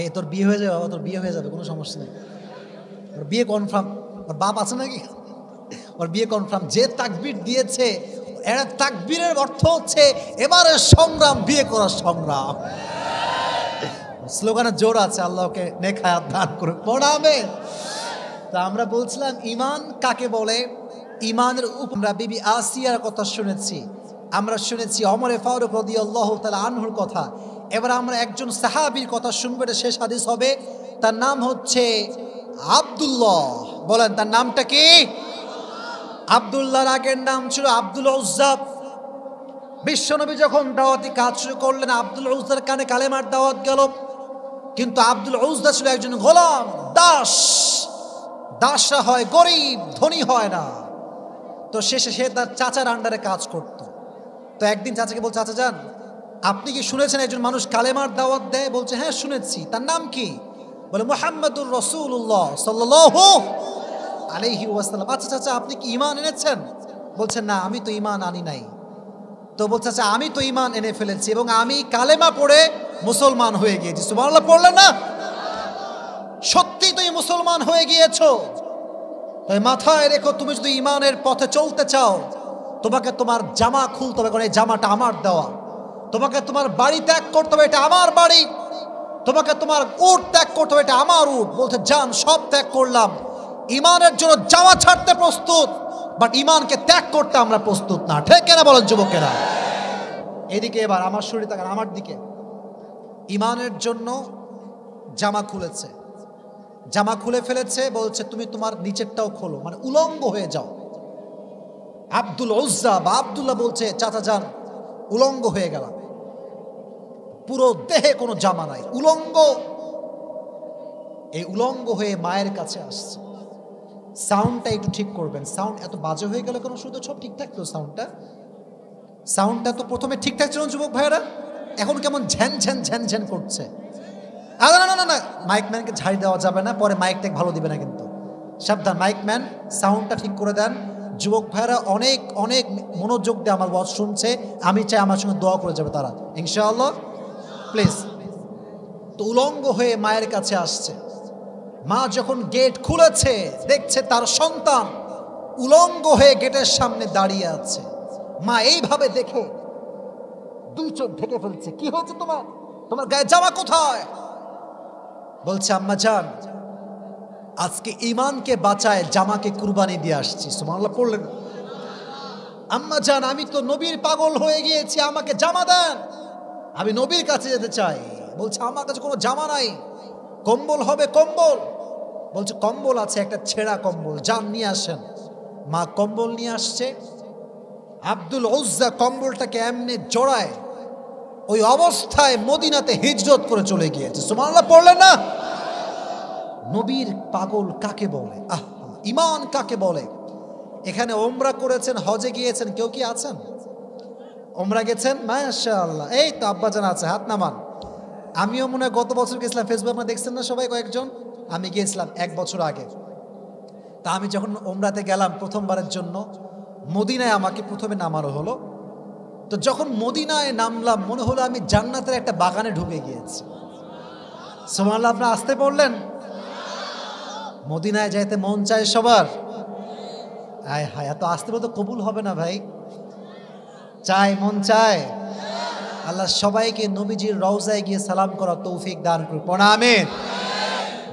এই তোর বিয়ে হয়ে যাবে, তোর বিয়ে হয়ে যাবে, কোনো সমস্যা নেই, ওর বিয়ে কনফার্ম। ওর বাপ আছে নাকি? ওর বিয়ে কনফার্ম। যে তাকবীর দিয়েছে, এরা তাকবীরের অর্থ হচ্ছে এবারে সংগ্রাম, বিয়ে করার সংগ্রাম। স্লোগানের জোর আছে, আল্লাহকে নেক হায়াত দান করুক, পড়াবে। তা আমরা বলছিলাম ঈমান কাকে বলে? ঈমানের আমরা বিবি আসিয়ার কথা শুনেছি, আমরা শুনেছি ওমর ফারুক রাদিয়াল্লাহু তাআলা আনহুর কথা। এবার আমরা একজন সাহাবীর কথা শুনবো, এটা শেষ হাদিস হবে। তার নাম হচ্ছে আব্দুল্লাহ। বলেন তার নামটা কি? আব্দুল্লাহর আগের নাম ছিল আব্দুল উজ্জা। বিশ্বনবী যখন দাওয়াতি কাজ শুরু করলেন, আব্দুল উজ্জার কানে কালেমার দাওয়াত গেল, কিন্তু আব্দুল উজ্জা ছিল একজন গোলাম, দাস। দাসরা হয় গরিব, ধনী হয় না। তো শেষে সে তার চাচার আন্ডারে কাজ করত। তো একদিন চাচাকে বলছে, চাচা যান, আপনি কি শুনেছেন একজন মানুষ কালেমার দাওয়াত দেয়? বলছে হ্যাঁ শুনেছি। তার নাম কি? বলে মুহাম্মাদুর রাসূলুল্লাহ সাল্লাল্লাহু আলাইহি ওয়াসাল্লাম। আচ্ছা চাচা, আপনি কি ঈমান এনেছেন? বলছে না, আমি তো ঈমান আনি নাই। তো বলছে আচ্ছা, আমি তো ঈমান এনে ফেলেছি এবং আমি কালেমা পড়ে মুসলমান হয়ে গিয়েছি। সুবহানাল্লাহ পড়লেন না? সত্যি তুমি মুসলমান হয়ে গিয়েছো? তাই মাথায় রেখো, তুমি যদি ঈমানের পথে চলতে চাও, তোমাকে তোমার জামা খুলতে হবে, কারণ এই জামাটা আমার দেওয়া। তোমাকে তোমার বাড়ি ত্যাগ করতে হবে, এটা আমার বাড়ি। তোমাকে তোমার উট ত্যাগ করতে হবে, এটা আমার উট। বলতে যান, সব ত্যাগ করলাম, ঈমানের জন্য জামা ছাড়তে প্রস্তুত, বাট ঈমানকে ত্যাগ করতে আমরা প্রস্তুত না। ঠিক কেনা বলেন যুবকেরা? এদিকে এবার আমার শরীর তাকান আমার দিকে। ঈমানের জন্য জামা খুলেছে, জামা খুলে ফেলেছে, বলছে তুমি তোমার নিচেরটাও খোলো, মানে উলঙ্গ হয়ে যাও। আব্দুল উজ্জা বা আব্দুল্লাহ বলছে চাচা যান, উলঙ্গ হয়ে গেলাম, পুরো দেহে কোনো জামা নাই, উলঙ্গ। এই উলঙ্গ হয়ে মায়ের কাছে আসছে। সাউন্ডটা একটু ঠিক করবেন। সাউন্ড এত বাজে হয়ে গেল কেন? শুধু সব ঠিকঠাক তো সাউন্ডটা তো প্রথমে ঠিকঠাক ছিল যুবক ভাইয়েরা, এখন কেমন ঝ্যান ঝ্যান ঝ্যান ঝ্যান করছে। না না না না, মাইকম্যানকে ঝাড়ি দেওয়া যাবে না, পরে মাইকটা ভালো দিবে না কিন্তু। সাবধান মাইকম্যান, সাউন্ডটা ঠিক করে দেন। যুবক ভাইয়েরা অনেক অনেক মনোযোগ দিয়ে আমার ওয়াজ শুনছে, আমি চাই আমার সঙ্গে দোয়া করে যাবে তারা ইনশাআল্লাহ, প্লিজ। তো উলঙ্গ হয়ে মায়ের কাছে আসছে। মা যখন গেট খুলেছে দেখছে তার সন্তান উলঙ্গ হয়ে গেটের সামনে দাঁড়িয়ে আছে। মা এইভাবে দেখে দুই চোখ ঢেকে ফেলছে। কি হয়েছে তোমার? তোমার গায়ে জামা কোথায়? বলছে আম্মা জান, আজকে ঈমানকে বাঁচায় জামাকে কুরবানি দিয়ে আসছি। সুবহানাল্লাহ পড়লেন। আম্মা জান, আমি তো নবীর পাগল হয়ে গিয়েছি, আমাকে জামা দেন, আমি নবীর কাছে যেতে চাই। বলছে আমার কাছে কোনো জামা নাই, কম্বল হবে কম্বল। বলছে কম্বল আছে, একটা ছেঁড়া কম্বল, যান নিয়ে আসেন। মা কম্বল নিয়ে আসছে। আব্দুল উজ্জা কম্বলটাকে এমনি জড়ায় ওই অবস্থায় মদিনাতে হিজরত করে চলে গিয়েছে। সুবহানাল্লাহ পড়লেন না? নবীর পাগল কাকে বলে? ঈমান কাকে বলে? এখানে ওমরা করেছেন, হজে গিয়েছেন, কেউ কি আছেন? ওমরা গেছেন? মাশাআল্লাহ, এই তো আব্বাজান আছে, হাত নামান। আমিও মনে হয় গত বছর গেছিলাম, ফেসবুকে আপনারা দেখছেন না সবাই কয়েকজন। আমি গিয়েছিলাম 1 বছর আগে। তা আমি যখন ওমরাতে গেলাম প্রথমবারের জন্য, মদিনায় আমাকে প্রথমে নামানো হলো। তো যখন মদিনায় নামলাম মনে হলো আমি জান্নাতের একটা বাগানে ঢুকে গিয়েছি। সুবহানাল্লাহ, আপনারা আসতে পড়লেন। মদিনায় যাইতে মন চায় সবার। আয় হায়, এত আসতে বলতে কবুল হবে না ভাই। চায়, মন চায়। আল্লাহ সবাইকে নবীজির রওজায় গিয়ে সালাম করার তৌফিক দান করুন। পড়া আমিন।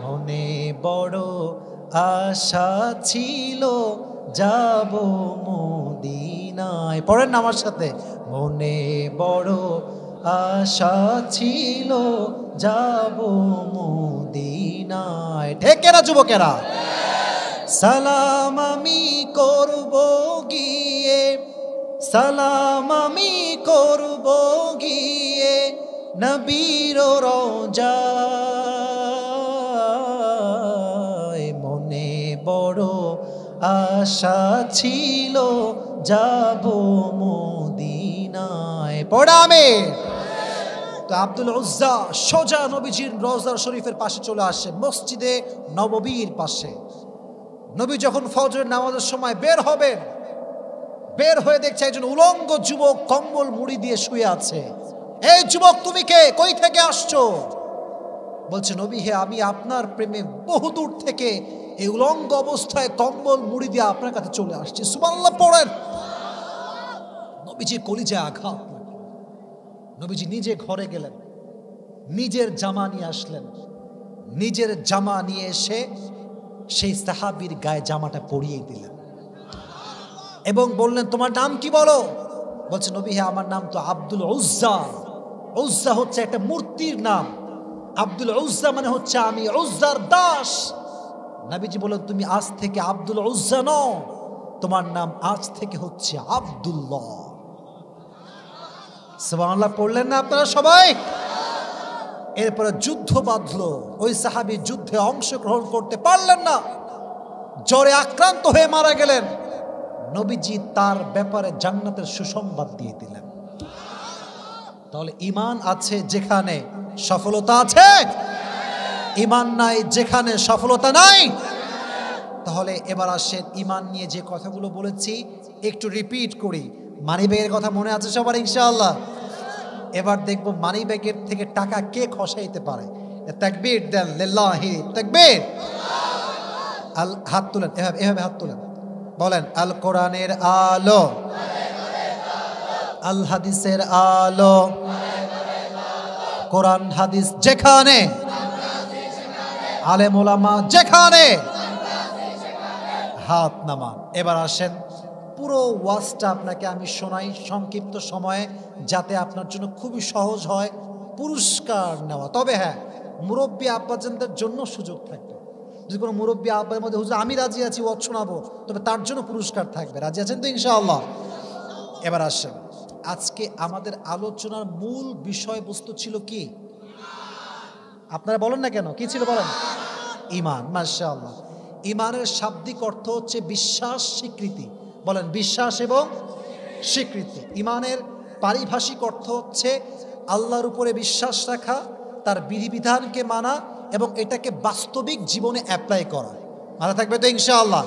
মনে বড় আশা ছিল যাব মদিনায়। পড়েন না আমার সাথে। মনে বড় আশা ছিল যাব মদিনায়। ঠেকেরা যুবকেরা? সালাম আমি করব গিয়ে, সালাম আমি করব গিয়ে নবীর রওজায়। মনে বড় আশা ছিল যাব মদিনায়। পড়ামে। তো আব্দুল উজ্জা সোজা নবীজির রওজা শরীফের পাশে চলে আসে, মসজিদে নববীর পাশে। নবী যখন ফজরের নামাজের সময় বের হবেন, বের হয়ে দেখছে একজন উলঙ্গ যুবক কম্বল মুড়ি দিয়ে শুয়ে আছে। এই যুবক, তুমি কে? কই থেকে আসছো? বলছে নবী হে, আমি আপনার প্রেমে বহুদূর থেকে এই উলঙ্গ অবস্থায় কম্বল মুড়ি দিয়ে আপনার কাছে চলে আসছি। সুবহানাল্লাহ পড়েন। নবীজি কলিজায় আঘাত। নবীজি নিজে ঘরে গেলেন, নিজের জামা নিয়ে আসলেন, নিজের জামা নিয়ে এসে সেই সাহাবীর গায়ে জামাটা পরিয়ে দিলেন এবং বললেন তোমার নাম কি বলো? বলছে নবী হে, আমার নাম তো আব্দুল উজ্জা। উজ্জা হচ্ছে একটা মূর্তির নাম। আব্দুল উজ্জা মানে হচ্ছে আমি উজ্জার দাস। নবীজি বললেন তুমি আজ থেকে আব্দুল উজ্জা নও, তোমার নাম আজ থেকে হচ্ছে আব্দুল্লাহ। সুবহানাল্লাহ পড়লেন না আপনারা সবাই? এরপরে যুদ্ধ বাঁধলো। ওই সাহাবী যুদ্ধে অংশগ্রহণ করতে পারলেন না, জ্বরে আক্রান্ত হয়ে মারা গেলেন। নবীজি তার ব্যাপারে জান্নাতের সুসংবাদ দিয়ে দিলেন। তাহলে ঈমান আছে যেখানে সফলতা আছে, ঈমান নাই যেখানে সফলতা নাই। তাহলে এবার আসেন ঈমান নিয়ে যে কথাগুলো বলেছি একটু রিপিট করি। মানি ব্যাগের কথা মনে আছে সবার ইনশাআল্লাহ? এবার দেখব মানি ব্যাগের থেকে টাকা কে খসাইতে পারে। তাকবীর দেন, লিল্লাহি তাকবীর। হাত তুলেন, এভাবে হাত তুলেন, বলেন আল কোরআনের আলো, আল হাদিসের আলো। কোরআন হাদিস যেখানে, আলেম ওলামা যেখানে, হাত নামান। এবার আসেন পুরো ওয়াজটা আপনাকে আমি শোনাই সংক্ষিপ্ত সময়ে, যাতে আপনার জন্য খুবই সহজ হয় পুরস্কার নেওয়া। তবে হ্যাঁ, মুরব্বী আব্বাজানদের জন্য সুযোগ থাকবে। যদি কোনো মুরব্বী আব্বার মধ্যে হুজুর আমি রাজি আছি ওয়াজ শোনাবো, তবে তার জন্য পুরস্কার থাকবে। রাজি আছেন তো ইনশাআল্লাহ? এবার আসেন, আজকে আমাদের আলোচনার মূল বিষয়বস্তু ছিল কি? আপনারা বলেন না কেন, কি ছিল বলেন? ঈমান। মাশাআল্লাহ। ইমানের শাব্দিক অর্থ হচ্ছে বিশ্বাস, স্বীকৃতি। বলেন বিশ্বাস এবং স্বীকৃতি। ইমানের পারিভাষিক অর্থ হচ্ছে আল্লাহর উপরে বিশ্বাস রাখা, তার বিধিবিধানকে মানা এবং এটাকে বাস্তবিক জীবনে অ্যাপ্লাই করা। মাথায় থাকবে তো ইনশাআল্লাহ?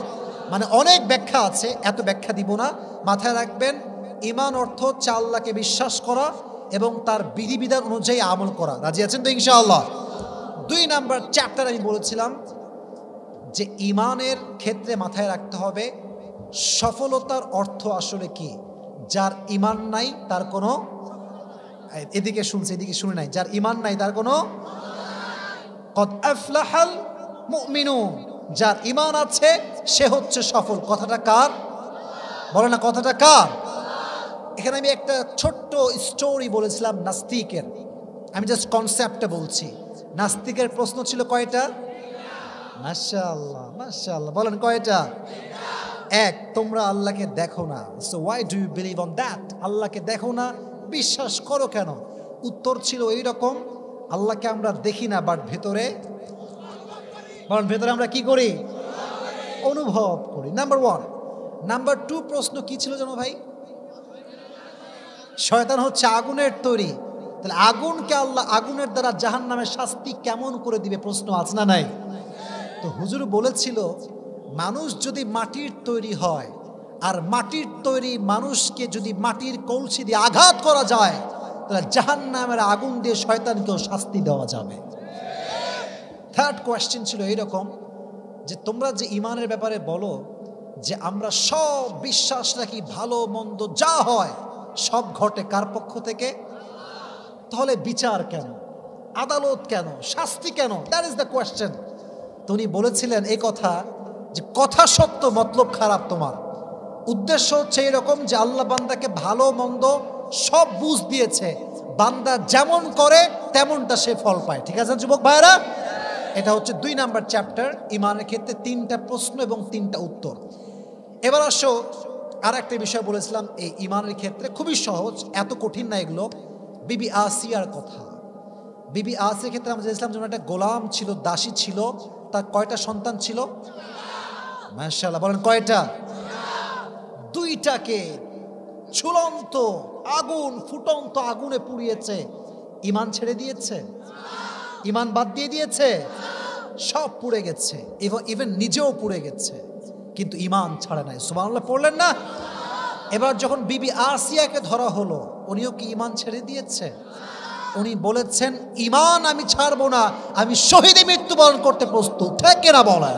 মানে অনেক ব্যাখ্যা আছে, এত ব্যাখ্যা দিব না। মাথায় রাখবেন ইমান অর্থ হচ্ছে আল্লাহকে বিশ্বাস করা এবং তার বিধিবিধান অনুযায়ী আমল করা। রাজি আছেন তো ইনশাআল্লাহ? 2 নাম্বার চ্যাপ্টার আমি বলেছিলাম যে ইমানের ক্ষেত্রে মাথায় রাখতে হবে সফলতার অর্থ আসলে কি। যার ইমান নাই তার কোনো, এদিকে শুনছে এদিকে শুনে নাই, যার ইমান নাই তার কোনো, কদ আফলাহাল মুমিনুন, যার ইমান আছে সে হচ্ছে সফল। কথাটা কার? বলে না, কথাটা কার? এখানে আমি একটা ছোট্ট স্টোরি বলেছিলাম নাস্তিকের, আমি জাস্ট কনসেপ্টটা বলছি। নাস্তিকের প্রশ্ন ছিল কয়টা? মাশাআল্লাহ মাশাআল্লাহ, বলেন কয়টা? এক, তোমরা আল্লাহকে দেখো না, so why do you believe on that? আল্লাহকে দেখো না, বিশ্বাস করো কেন? উত্তর ছিল এইরকম, আল্লাহকে আমরা দেখি না, বাট ভেতরে, বলেন ভেতরে আমরা কি করি? অনুভব করি। নাম্বার 1। নাম্বার 2 প্রশ্ন কি ছিল জানো ভাই? শয়তান হচ্ছে আগুনের তৈরি, তাহলে আগুনকে আল্লাহ আগুনের দ্বারা জাহান্নামের শাস্তি কেমন করে দিবে? প্রশ্ন আছে না নাই? তো হুজুর বলেছিল মানুষ যদি মাটির তৈরি হয় আর মাটির তৈরি মানুষকে যদি মাটির কলসি দিয়ে আঘাত করা যায়, তাহলে জাহান্নামের আগুন দিয়ে শয়তানকেও শাস্তি দেওয়া যাবে। থার্ড কোয়েশ্চেন ছিল এইরকম যে তোমরা যে ইমানের ব্যাপারে বলো যে আমরা সব বিশ্বাস রাখি, ভালো মন্দ যা হয় সব ঘটে কার পক্ষ থেকে? তাহলে বিচার কেন, আদালত কেন, শাস্তি কেন? That is the question. তো উনি বলেছিলেন এই কথা যে কথা সত্য, মতলব খারাপ। তোমার উদ্দেশ্য হচ্ছে এরকম যে আল্লাহ বান্দাকে ভালো মন্দ সব বুঝ দিয়েছে, বান্দা যেমন করে তেমনটা সে ফল পায়। ঠিক আছে যুবক ভাইরা? এটা হচ্ছে 2 নাম্বার চ্যাপ্টার ইমানের ক্ষেত্রে 3টা প্রশ্ন এবং 3টা উত্তর। এবার আসো আর একটা বিষয় বলেছিলাম এই ইমানের ক্ষেত্রে খুবই সহজ, এত কঠিন না এগুলো। বিবি আসিয়ার কথা। বিবি আসিয়ার ক্ষেত্রে আমরা জেনেছিলাম যে একটা গোলাম ছিল, দাসী ছিল, তার কয়টা সন্তান ছিল? মাশাআল্লাহ, বলেন কয়টা? 2টাকে ঝুলন্ত আগুন, ফুটন্ত আগুনে পুড়িয়েছে। ইমান ছেড়ে দিয়েছে? ইমান বাদ দিয়ে দিয়েছে? সব পুড়ে গেছে, ইভেন নিজেও পুড়ে গেছে, কিন্তু ইমান ছাড়ে নাই। সুবহানাল্লাহ পড়লেন না? এবার যখন বিবি আসিয়াকে ধরা হলো, উনিও কি ইমান ছেড়ে দিয়েছে? উনি বলেছেন ইমান আমি ছাড়বো না, আমি শহীদে মৃত্যুবরণ করতে প্রস্তুত। ঠিক কিনা বলেন?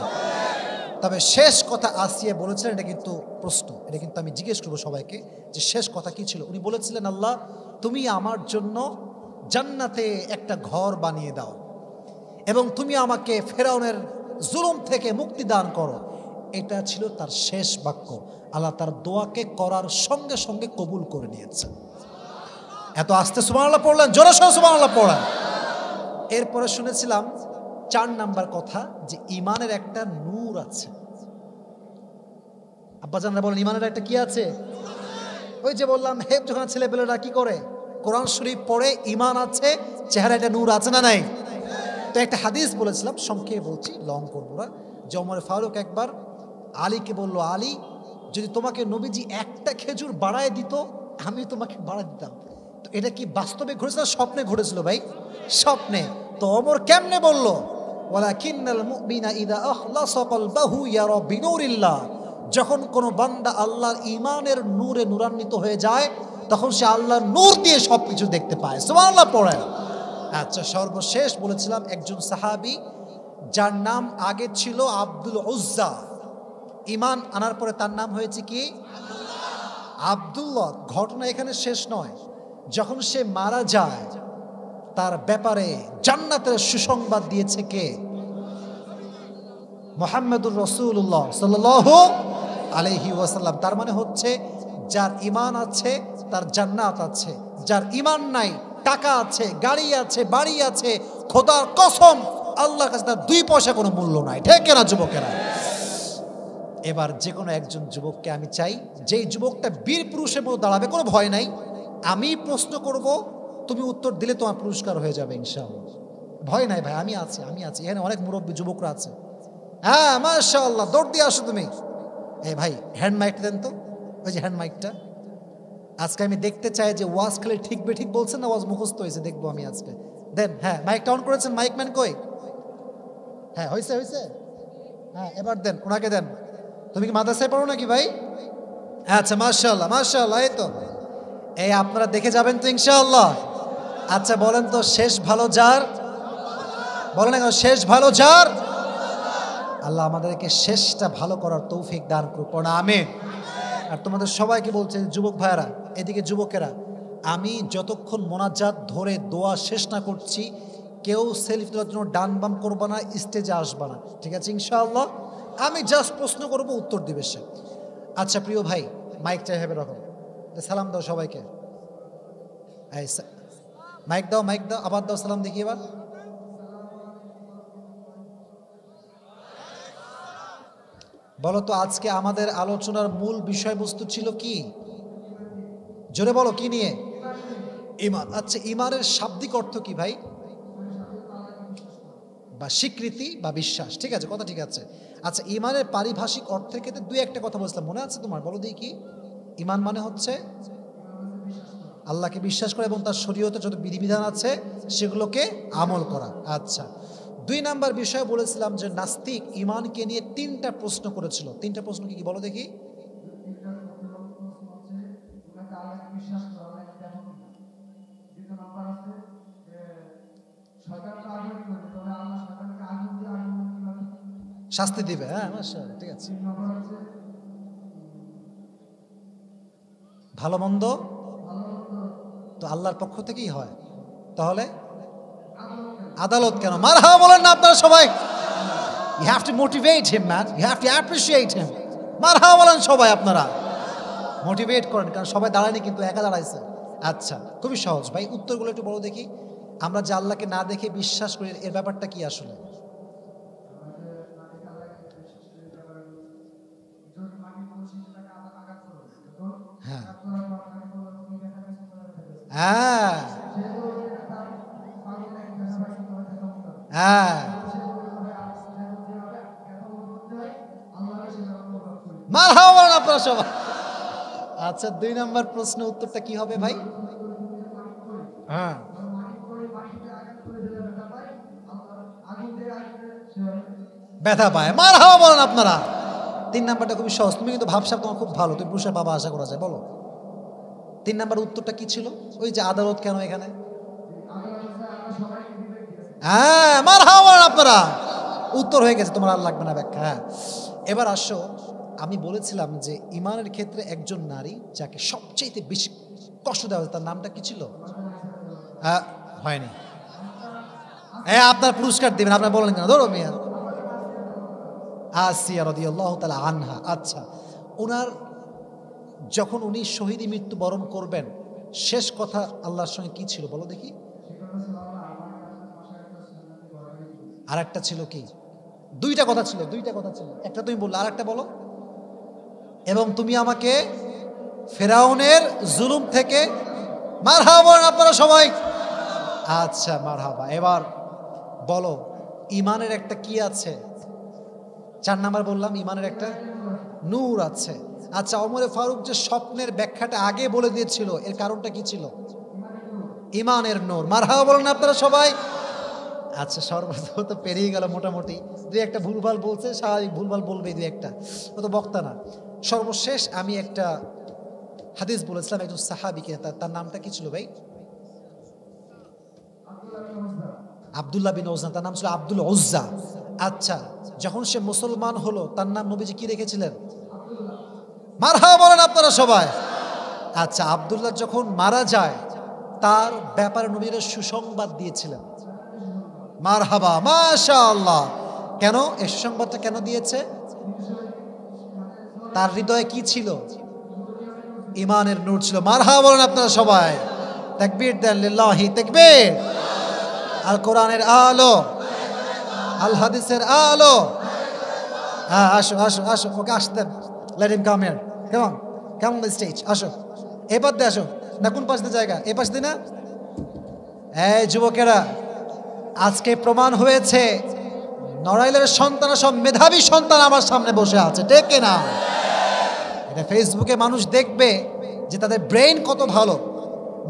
তবে শেষ কথা আসিয়া বলেছিলেন, এটা কিন্তু প্রশ্ন, এটা কিন্তু আমি জিজ্ঞেস করবো সবাইকে যে শেষ কথা কি ছিল। উনি বলেছিলেন আল্লাহ তুমি আমার জন্য জান্নাতে একটা ঘর বানিয়ে দাও এবং তুমি আমাকে ফেরাউনের জুলুম থেকে মুক্তি দান করো। এটা ছিল তার শেষ বাক্য। আল্লাহ তার দোয়াকে করার সঙ্গে সঙ্গে কবুল করে নিয়েছেন। এত আস্তে সুবহানাল্লাহ পড়লেন, জোরে সহ সুবহানাল্লাহ পড়েন। এরপরে শুনেছিলাম 4 নাম্বার কথা যে ইমানের একটা নূর আছে। আব্বাজানরা বলেন ইমানের একটা কি আছে? ওই যে বললাম হেফ যখন ছেলেপেলেরা কি করে, কোরআন শরীফ পড়ে, ইমান আছে, চেহারা একটা নূর আছে না নাই? তো একটা হাদিস বলেছিলাম, সংক্ষেপে বলছি, লং করবো না, যে ওমর ফারুক একবার আলীকে বলল, আলী যদি তোমাকে নবীজি একটা খেজুর বাড়ায় দিত আমি তোমাকে বাড়ায় দিতাম। তো এটা কি বাস্তবে ঘটেছিল, স্বপ্নে ঘটেছিল ভাই? স্বপ্নে। তো ওমর কেমনে বলল? ওয়ালাকিন্নাল মুমিনা ইযা আখলাসা কলবাহু ইয়ারা বিনুরিল্লাহ, যখন কোনো বান্দা আল্লাহর ইমানের নূরে নূরান্বিত হয়ে যায় তখন সে আল্লাহর নূর দিয়ে সবকিছু দেখতে পায়। সুবহানাল্লাহ পড়েন। আচ্ছা, সর্বশেষ বলেছিলাম একজন সাহাবী যার নাম আগে ছিল আব্দুল উজ্জা, ইমান আনার পরে তার নাম হয়েছে কি? আব্দুল্লাহ। ঘটনা এখানে শেষ নয়, যখন সে মারা যায় তার ব্যাপারে জান্নাতের সুসংবাদ দিয়েছে কে? মুহাম্মদুর রাসূলুল্লাহ সাল্লাল্লাহু আলাইহি ওয়াসাল্লাম। তার মানে হচ্ছে যার ইমান আছে তার জান্নাত আছে, যার ইমান নাই, টাকা আছে, গাড়ি আছে, বাড়ি আছে, খোদার কসম আল্লাহর কাছে তার 2 পয়সা কোনো মূল্য নাই। ঠিক কিনা যুবকেরা? এবার যে কোনো একজন যুবককে আমি চাই, যেই যুবকটা বীর পুরুষের মতো দাঁড়াবে, কোনো ভয় নাই, আমি প্রশ্ন করব, তুমি উত্তর দিলে তোমার পুরস্কার হয়ে যাবে ইনশাআল্লাহ। ভয় নাই ভাই, আমি আছি, আমি আছি। এখানে অনেক মুরব্বী যুবকরা আছে, হ্যাঁ মাশাআল্লাহ, দৌড় দিয়ে আসো তুমি। এই ভাই হ্যান্ড মাইকটা দেন তো, ওই যে হ্যান্ড মাইকটা। আজকে আমি দেখতে চাই যে ওয়াজ খালি ঠিক ঠিক বলছেন না ওয়াজ মুখস্থ হয়েছে, দেখবো আমি আজকে। দেন, হ্যাঁ মাইকটা অন করেছেন, মাইক ম্যান কই? হ্যাঁ হয়েছে হয়েছে, হ্যাঁ এবার দেন, ওনাকে দেন। তুমি কি মাদ্রাসায় পড়ো নাকি ভাই? আচ্ছা মাশাআল্লাহ মাশাআল্লাহ, এই তো এই আপনারা দেখে যাবেন তো ইনশাআল্লাহ। আচ্ছা বলেন তো, শেষ ভালো যার, বলেন না শেষ ভালো যার। আল্লাহ আমাদেরকে শেষটা ভালো করার তৌফিক দান করুক, পড়া আমিন। আর তোমাদের সবাইকে বলছে, যুবক ভাইয়েরা, এদিকে যুবকেরা, আমি যতক্ষণ মোনাজাত ধরে দোয়া শেষ না করছি, কেউ সেলফি তোলার জন্য ডান বাম করবো না, স্টেজে আসবা না, ঠিক আছে ইনশাআল্লাহ? আমি জাস্ট প্রশ্ন করবো, উত্তর দিবে সে। আচ্ছা প্রিয় ভাই, মাইকটা এভাবে রাখো, সালাম দাও সবাইকে। মাইক দাও, মাইক দাও, আবার দাও সালাম দেখি এবার। বলো তো আজকে আমাদের আলোচনার মূল বিষয়বস্তু ছিল কি? জোরে বলো, কি নিয়ে? ঈমান। আচ্ছা ঈমানের শাব্দিক অর্থ কি ভাই? বা স্বীকৃতি বা বিশ্বাস, ঠিক আছে, কথা ঠিক আছে। আচ্ছা ঈমানের পারিভাষিক অর্থের ক্ষেত্রে দুই একটা কথা বলছিলাম, মনে আছে তোমার? বলো দেখি কি? ঈমান মানে হচ্ছে আল্লাহকে বিশ্বাস করা এবং তার শরীয়তে যত বিধিবিধান আছে সেগুলোকে আমল করা। আচ্ছা, দুই নাম্বার বিষয় বলেছিলাম যে নাস্তিক ঈমানকে নিয়ে তিনটা প্রশ্ন করেছিল। তিনটা প্রশ্ন কি কি বলো দেখি? শাস্তি দিবে, হ্যাঁ মাশাআল্লাহ, ঠিক আছে। ভালো মন্দ তো আল্লাহর পক্ষ থেকেই হয়, তাহলে আদালত কেন? মারহাবা বলেন না আপনারা সবাই? You have to motivate him, man. You have to appreciate him. মারহাবা বলেন সবাই, আপনারা মোটিভেট করেন, কারণ সবাই দাঁড়ায়নি কিন্তু, একা দাঁড়াইছে। আচ্ছা খুবই সহজ ভাই, উত্তরগুলো একটু বলো দেখি। আমরা যে আল্লাহকে না দেখে বিশ্বাস করি, এর ব্যাপারটা কি আসলে? হ্যাঁ হ্যাঁ হ্যাঁ, মারহাবা বলেন আপনারা সবাই। আচ্ছা দুই নাম্বার প্রশ্ন উত্তরটা কি হবে ভাই? হ্যাঁ ব্যথা পায়, মারহাবা বলেন আপনারা। তিন নাম্বারটা খুবই সহজ, তুমি কিন্তু ভাবসাব তোমার খুব ভালো, তুমি পুরুষের বাবা আশা করা যায়। বলো তিন নাম্বার উত্তরটা কি ছিল? ওই যে আদালত কেন এখানে? হ্যাঁ মারহাবা বলেন আপনারা, উত্তর হয়ে গেছে, তোমার আর লাগবে না ব্যাখ্যা। হ্যাঁ এবার আসো, আমি বলেছিলাম যে ঈমানের ক্ষেত্রে একজন নারী যাকে সবচেয়ে বেশি কষ্ট দেওয়া হয়, তার নামটা কি ছিল? হয়নি, হ্যাঁ আপনার পুরস্কার দিবেন, আপনার বলেন কেন? ধরো মিয়া, আসিয়া রাদিয়াল্লাহু তাআলা আনহা। আচ্ছা ওনার যখন উনি শহীদি মৃত্যু বরণ করবেন, শেষ কথা আল্লাহর সঙ্গে কি ছিল বলো দেখি? আর একটা ছিল কি? দুইটা কথা ছিল, দুইটা কথা ছিল, একটা তুমি বললে, আর একটা বলো। এবং তুমি আমাকে ফেরাউনের জুলুম থেকে, মারহাবা বলেন আপনারা সবাই। আচ্ছা মারহাবা। এবার বলো ঈমানের একটা কি আছে? 4 নাম্বার বললাম, ঈমানের একটা নূর আছে। আচ্ছা ওমরে ফারুক যে স্বপ্নের ব্যাখ্যাটা আগে বলে দিয়েছিল, এর কারণটা কি ছিল? ঈমানের নূর। মারহাবা বলেন আপনারা সবাই। আচ্ছা সর্বপ্রথম তো পেরিয়ে গেল মোটামুটি, দুই একটা ভুলভাল বলছে, স্বাভাবিক ভুলভাল বলবে দুই একটা, ও তো বক্তা না। সর্বশেষ আমি একটা হাদিস বলেছিলাম একজন সাহাবীকে, তার নামটা কি ছিল ভাই? আব্দুল্লাহ বিন উজ্জা, তার নাম ছিল আব্দুল উজ্জা। আচ্ছা যখন সে মুসলমান হলো, তার নাম নবীজি কি রেখেছিলেন? মারহাবা বলেন আপনারা সবাই। আচ্ছা আব্দুল্লাহ যখন মারা যায়, তার ব্যাপারে নবীরা সুসংবাদ দিয়েছিলেন। মারহাবা মাশাআল্লাহ। কেন এই সুসংবাদটা কেন দিয়েছে? তার হৃদয়ে কি ছিল? ঈমানের নূর ছিল। মারহাবা বলেন আপনারা সবাই। তাকবীর দেন, লিল্লাহি তাকবীর। আল কোরআনের আলো, আল হাদিসের আলো। হ্যাঁ আসো আসো আসো, ওকে আসতে let him come here, come on, come on the stage. আসো এবার দিয়ে আসো না, কোন পাশ দিয়ে জায়গা? এ পাশ দিয়ে না? এই যুবকেরা, আজকে প্রমাণ হয়েছে নড়াইলের সন্তান সব মেধাবী সন্তান আমার সামনে বসে আছে, ঠিক কিনা? এটা ফেসবুকে মানুষ দেখবে যে তাদের ব্রেইন কত ভালো।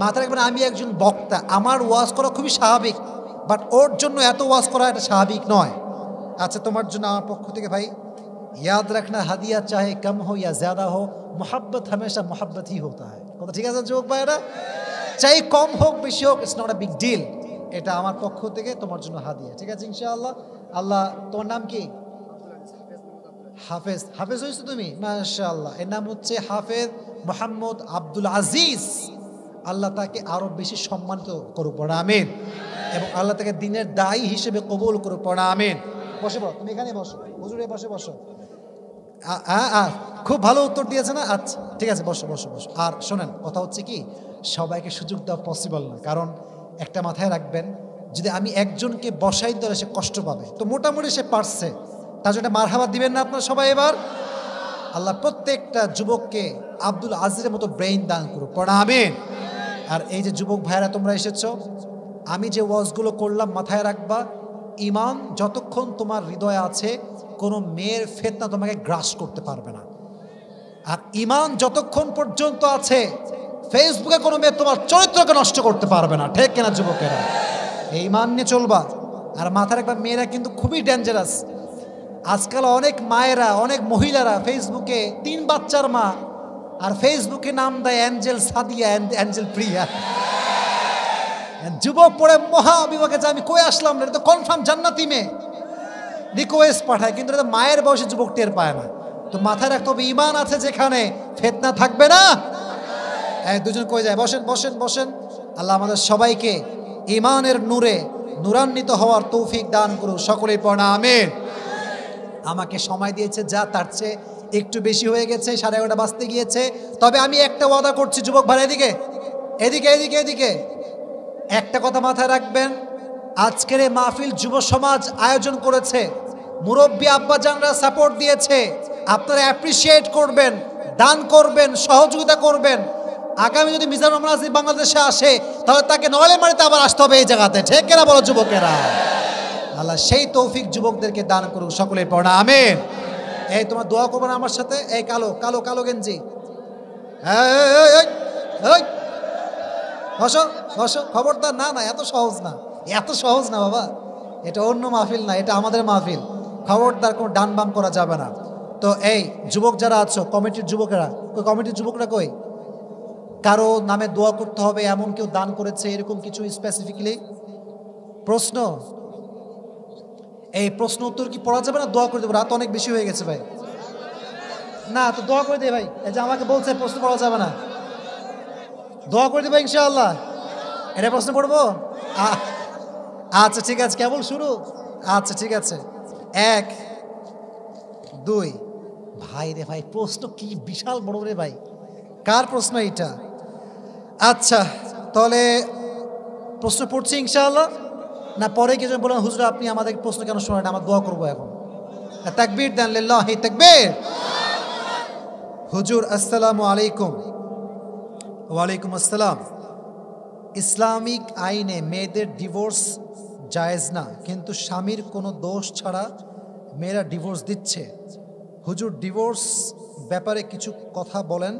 মাথায় রাখবেন আমি একজন বক্তা, আমার ওয়াজ করা খুবই স্বাভাবিক, বাট ওর জন্য এত ওয়াজ করা এটা স্বাভাবিক নয়। আচ্ছা, তোমার জন্য আমার পক্ষ থেকে ভাই याद रखना हदिया चाहे कम हो या ज्यादा हो, मोहब्बत हमेशा मोहब्बत ही होता है। কথা ঠিক আছে যুবক ভাইরা? চাই কম হোক বেশি হোক, it's not a big deal. এটা আমার পক্ষ থেকে তোমার জন্য হাদিয়া, ঠিক আছে ইনশাআল্লাহ। আল্লাহ, তোমার নাম কি? হাফেজ। হাফেজ হয়েছো তুমি, মাশাআল্লাহ। এর নাম হচ্ছে হাফেজ মোহাম্মদ আব্দুল আজিজ। আল্লাহ তাকে আরো বেশি সম্মানিত করুক, পড়া আমিন। এবং আল্লাহ তাকে দিনের দায়ী হিসেবে কবুল করুক, পড়া আমিন। বসে পড়ো, তুমি এখানে বসো, হুজুরে বসে বসো। খুব ভালো উত্তর দিয়েছে না? আচ্ছা ঠিক আছে, বসো বসো বসো। আর শোনেন, কথা হচ্ছে কি, সবাইকে সুযোগ দেওয়া পসিবল না, কারণ একটা মাথায় রাখবেন, যদি আমি একজনকে বসাই দিলে সে কষ্ট পাবে, তো মোটামুটি সে পারছে, তার জন্য মারহাবা দিবেন না আপনারা সবাই এবার? আল্লাহ প্রত্যেকটা যুবককে আব্দুল আজিজের মতো ব্রেইন দান করুক, পড়া আমিন। আর এই যে যুবক ভাইয়েরা তোমরা এসেছো, আমি যে ওয়াজগুলো করলাম মাথায় রাখবা, ইমান যতক্ষণ তোমার হৃদয়ে আছে কোনো মেয়ের ফিতনা তোমাকে গ্রাস করতে পারবে না। আর ইমান যতক্ষণ পর্যন্ত আছে ফেসবুকে কোনো মেয়ে তোমার চরিত্রকে নষ্ট করতে পারবে না, ঠিক কিনা যুবকেরা? এই ইমান নিয়ে চলবা। আর মাথায় রাখবা, মেয়েরা কিন্তু খুবই ডেঞ্জারাস। আজকাল অনেক মায়েরা, অনেক মহিলারা ফেসবুকে 3 বাচ্চার মা, আর ফেসবুকে নাম দেয় অ্যাঞ্জেল সাদিয়া, অ্যাঞ্জেল প্রিয়া। যুবক পড়ে মহা বিভাগে যে আমি কই আসলাম, এটা তো কনফার্ম জান্নাতি মেয়ে, রিকোয়েস্ট পাঠায়, কিন্তু এটা মায়ের বয়সে যুবক টের পায় না। তো মাথায় রাখতে হবে, ইমান আছে যেখানে ফিতনা থাকবে না। দুজন কই যায়, বসেন বসেন বসেন। আল্লাহ আমাদের সবাইকে ইমানের নূরে নূরান্বিত হওয়ার তৌফিক দান করুন, সকলেই পড়া আমিন। আমাকে সময় দিয়েছে যা, তার চেয়ে একটু বেশি হয়ে গেছে, 11:30 বাজতে গিয়েছে। তবে আমি একটা ওয়াদা করছি, যুবক ভাই এদিকে এদিকে এদিকে এদিকে, একটা কথা মাথায় রাখবেন, আজকের এই মাহফিল যুব সমাজ আয়োজন করেছে, মুরব্বী আব্বাজানরা সাপোর্ট দিয়েছে, আপনারা অ্যাপ্রিসিয়েট করবেন, দান করবেন, সহযোগিতা করবেন। আগামী যদি মিজানুর রহমান আজিজ বাংলাদেশে আসে, তাহলে তাকে নড়াইলমারিতে আবার আসতে হবে এই জায়গাতে, ঠিক কিনা বলো যুবকেরা? আল্লাহ সেই তৌফিক যুবকদেরকে দান করুক, সকলের পড়া আমিন। এই তোমার দোয়া করবেন আমার সাথে। এই কালো কালো কালো গেঞ্জি, বসো বসো, খবরদার। না না, এত সহজ না, এত সহজ না বাবা, এটা অন্য মাহফিল না, এটা আমাদের মাহফিল। খবরদার কোনো ডান বাম করা যাবে না। তো এই যুবক যারা আছো, কমিটির যুবকেরা কই? কমিটির যুবকরা কই? কারো নামে দোয়া করতে হবে এমন কেউ দান করেছে এরকম কিছু স্পেসিফিকলি প্রশ্ন? এই প্রশ্ন উত্তর কি পড়া যাবে না? দোয়া করে দেবো, রাত অনেক বেশি হয়ে গেছে ভাই। না তো দোয়া করে দে ভাই, এই যে আমাকে বলছে প্রশ্ন পড়া যাবে না, দোয়া করে দেবো ইনশাআল্লাহ। এটা প্রশ্ন পড়বো? আচ্ছা ঠিক আছে, কেবল শুরু। আচ্ছা ঠিক আছে, 1 2 ভাই রে ভাই, প্রশ্ন কি বিশাল বড় রে ভাই, কার প্রশ্ন এইটা? আচ্ছা তাহলে প্রশ্ন পড়ছি ইনশাআল্লাহ। না পরে কিছু বলেন, হুজুর আপনি আমাদের প্রশ্ন কেন শোনেন, আমার দোয়া করবো এখন। তাকবীর দেন, লিল্লাহি তাকবীর। হুজুর আসসালামু আলাইকুম। ওয়ালাইকুম আসসালাম। ইসলামিক আইনে মেয়েদের ডিভোর্স জায়েজ না, কিন্তু স্বামীর কোনো দোষ ছাড়া মেয়েরা ডিভোর্স দিচ্ছে। হুজুর ডিভোর্স ব্যাপারে কিছু কথা বলেন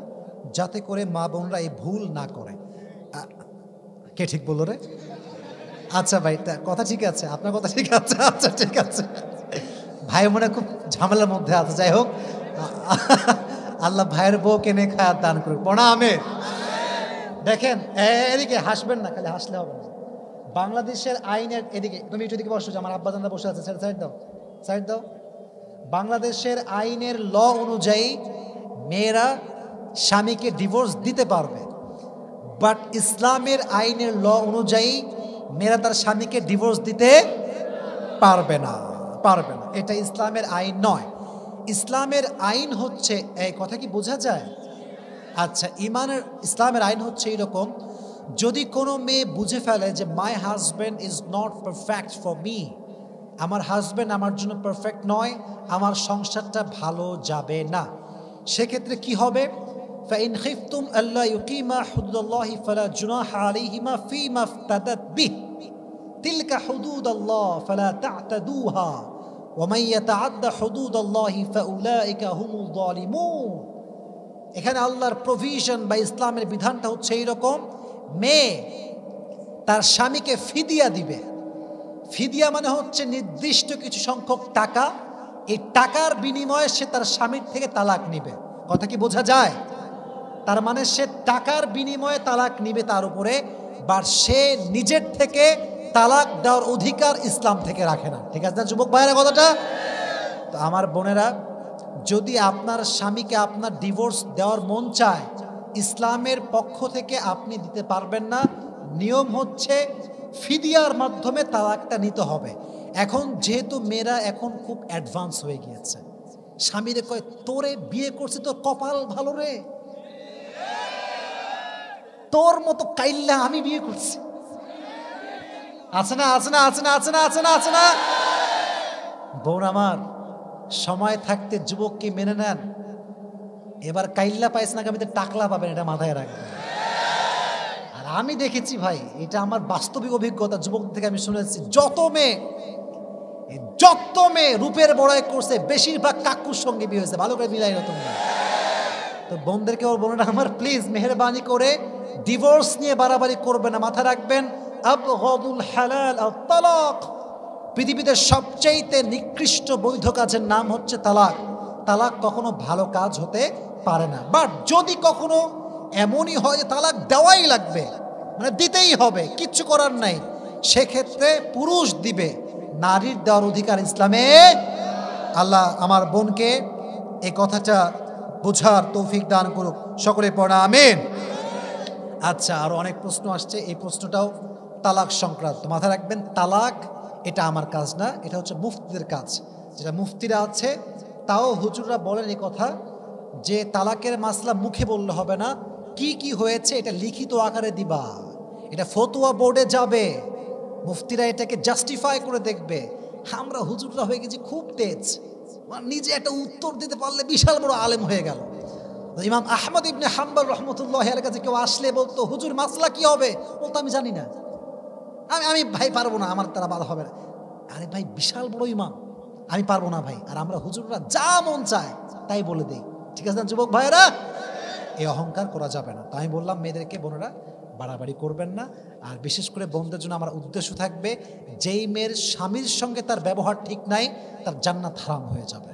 যাতে করে মা বোনরা এই ভুল না করে। কে ঠিক বললো রে? আচ্ছা ভাই, কথা ঠিক আছে, আপনার কথা ঠিক আছে। আচ্ছা ঠিক আছে, ভাই মনে খুব ঝামেলার মধ্যে আছে। যাই হোক, আল্লাহ ভাইয়ের বউ কেনে খায়াত দান করুক, পড়া আমিন। দেখেন এদিকে হাসবেন না, খালি হাসলে হবে না। বাংলাদেশের আইনের এদিকে, তুমি একটু এদিকে বসো, আমার আব্বাজানরা বসে আছে, সাইড দাও সাইড দাও। বাংলাদেশের আইনের ল অনুযায়ী মেয়েরা স্বামীকে ডিভোর্স দিতে পারবে, বাট ইসলামের আইনের ল অনুযায়ী মেয়েরা তার স্বামীকে ডিভোর্স দিতে পারবে না, পারবে না। এটা ইসলামের আইন নয়। ইসলামের আইন হচ্ছে, এই কথা কি বোঝা যায়? আচ্ছা, ইসলামের আইন হচ্ছে এরকম, যদি কোনো মেয়ে বুঝে ফেলে যে my husband is not perfect for me, আমার হাজব্যান্ড আমার জন্য পারফেক্ট নয়, আমার সংসারটা ভালো যাবে না, সেক্ষেত্রে কি হবে? فإن خفتم ألا يقيما حدود الله فلا جناح عليهما فيما افتدت به تلك حدود الله فلا تعتدوها ওয়া মান ইয়াতাআদ্দা হুদুদাল্লাহি ফাউলাইকা হুমুয যালিমুন। এখানে আল্লাহর প্রভিশন বা ইসলামের বিধানটা হচ্ছে এইরকম, মেয়ে তার স্বামীকে ফিদিয়া দিবে। ফিদিয়া মানে হচ্ছে নির্দিষ্ট কিছু সংখ্যক টাকা, এই টাকার বিনিময়ে সে তার স্বামীর থেকে তালাক নিবে। কথা কি বোঝা যায়? তার মানে সে টাকার বিনিময়ে তালাক নিবে তার উপরে, বা সে নিজের থেকে তালাক দেওয়ার অধিকার ইসলাম থেকে রাখে না। ঠিক আছে না যুবক ভাইয়েরা কথাটা? তো আমার বোনেরা, যদি আপনার স্বামীকে আপনার ডিভোর্স দেওয়ার মন চায়, ইসলামের পক্ষ থেকে আপনি দিতে পারবেন না। নিয়ম হচ্ছে ফিদিয়ার মাধ্যমে তালাকটা নিতে হবে। এখন যেহেতু মেয়েরা এখন খুব অ্যাডভান্স হয়ে গিয়েছে, স্বামীরে কয় তোরে বিয়ে করছি তোর কপাল ভালো রে, তোর মতো কাইল্লা আমি বিয়ে করছি। আছে না আছে না আছে না আছে না আছে না আছে না? বোন আমার, সময় থাকতে যুবককে মেনে নেন। এবার কাইল্লা পাইছে না, আগামীতে টাকলা পাবেন, এটা মাথায় রাখবেন। আর আমি দেখেছি ভাই, এটা আমার বাস্তবিক অভিজ্ঞতা, যুবকদের থেকে আমি শুনেছি, যত মেয়ে রূপের বড়াই করছে বেশিরভাগ কাকুর সঙ্গে বিয়ে হয়েছে। ভালো করে মিলাই না তোমরা। তো বোনদেরকে ওর বোনেরা আমার, প্লিজ মেহেরবানি করে ডিভোর্স নিয়ে বাড়াবাড়ি করবে না, মাথায় রাখবেন। আবগাদুল হালাল আত তালাক, পৃথিবীতে সবচেয়ে নিকৃষ্ট বৈধ কাজের নাম হচ্ছে তালাক। তালাক কখনো ভালো কাজ হতে পারে না। বাট যদি কখনো এমনই হয় যে তালাক দেওয়াই লাগবে, মানে দিতেই হবে, কিচ্ছু করার নাই, সেক্ষেত্রে পুরুষ দিবে, নারীর দেওয়ার অধিকার ইসলামে। আল্লাহ আমার বোনকে এই কথাটা বোঝার তৌফিক দান করুক, সকলে পড়া আমিন। আচ্ছা, আরো অনেক প্রশ্ন আসছে, এই প্রশ্নটাও তালাক সংক্রান্ত। মাথায় রাখবেন, তালাক এটা আমার কাজ না, এটা হচ্ছে মুফতিদের কাজ। যেটা মুফতিরা আছে, তাও হুজুররা বলেন এই কথা যে তালাকের মাসলা মুখে বললে হবে না, কি কি হয়েছে এটা লিখিত আকারে দিবা, এটা ফতোয়া বোর্ডে যাবে, মুফতিরা এটাকে জাস্টিফাই করে দেখবে। আমরা হুজুররা হয়ে গেছি খুব তেজ, মানে নিজে একটা উত্তর দিতে পারলে বিশাল বড় আলেম হয়ে গেল। ইমাম আহমদ ইবনে হাম্বল রহমতুল্লাহ এর কাছে কেউ আসলে বলতো হুজুর মাসলা কি হবে, বলতো আমি জানি না, আমি ভাই পারবো না, আমার দ্বারা বাধা হবে না। আরে ভাই বিশাল বড় ইমাম, আমি পারবো না ভাই। আর আমরা হুজুররা যা মন চায় তাই বলে দেই। ঠিক আছে না যুবক ভাইয়েরা? এই অহংকার করা যাবে না। তাই আমি বললাম মেয়েদেরকে, বোনেরা বাড়াবাড়ি করবেন না। আর বিশেষ করে বোনদের জন্য আমার উদ্দেশ্য থাকবে, যেই মেয়ের স্বামীর সঙ্গে তার ব্যবহার ঠিক নাই, তার জান্নাত হারাম হয়ে যাবে।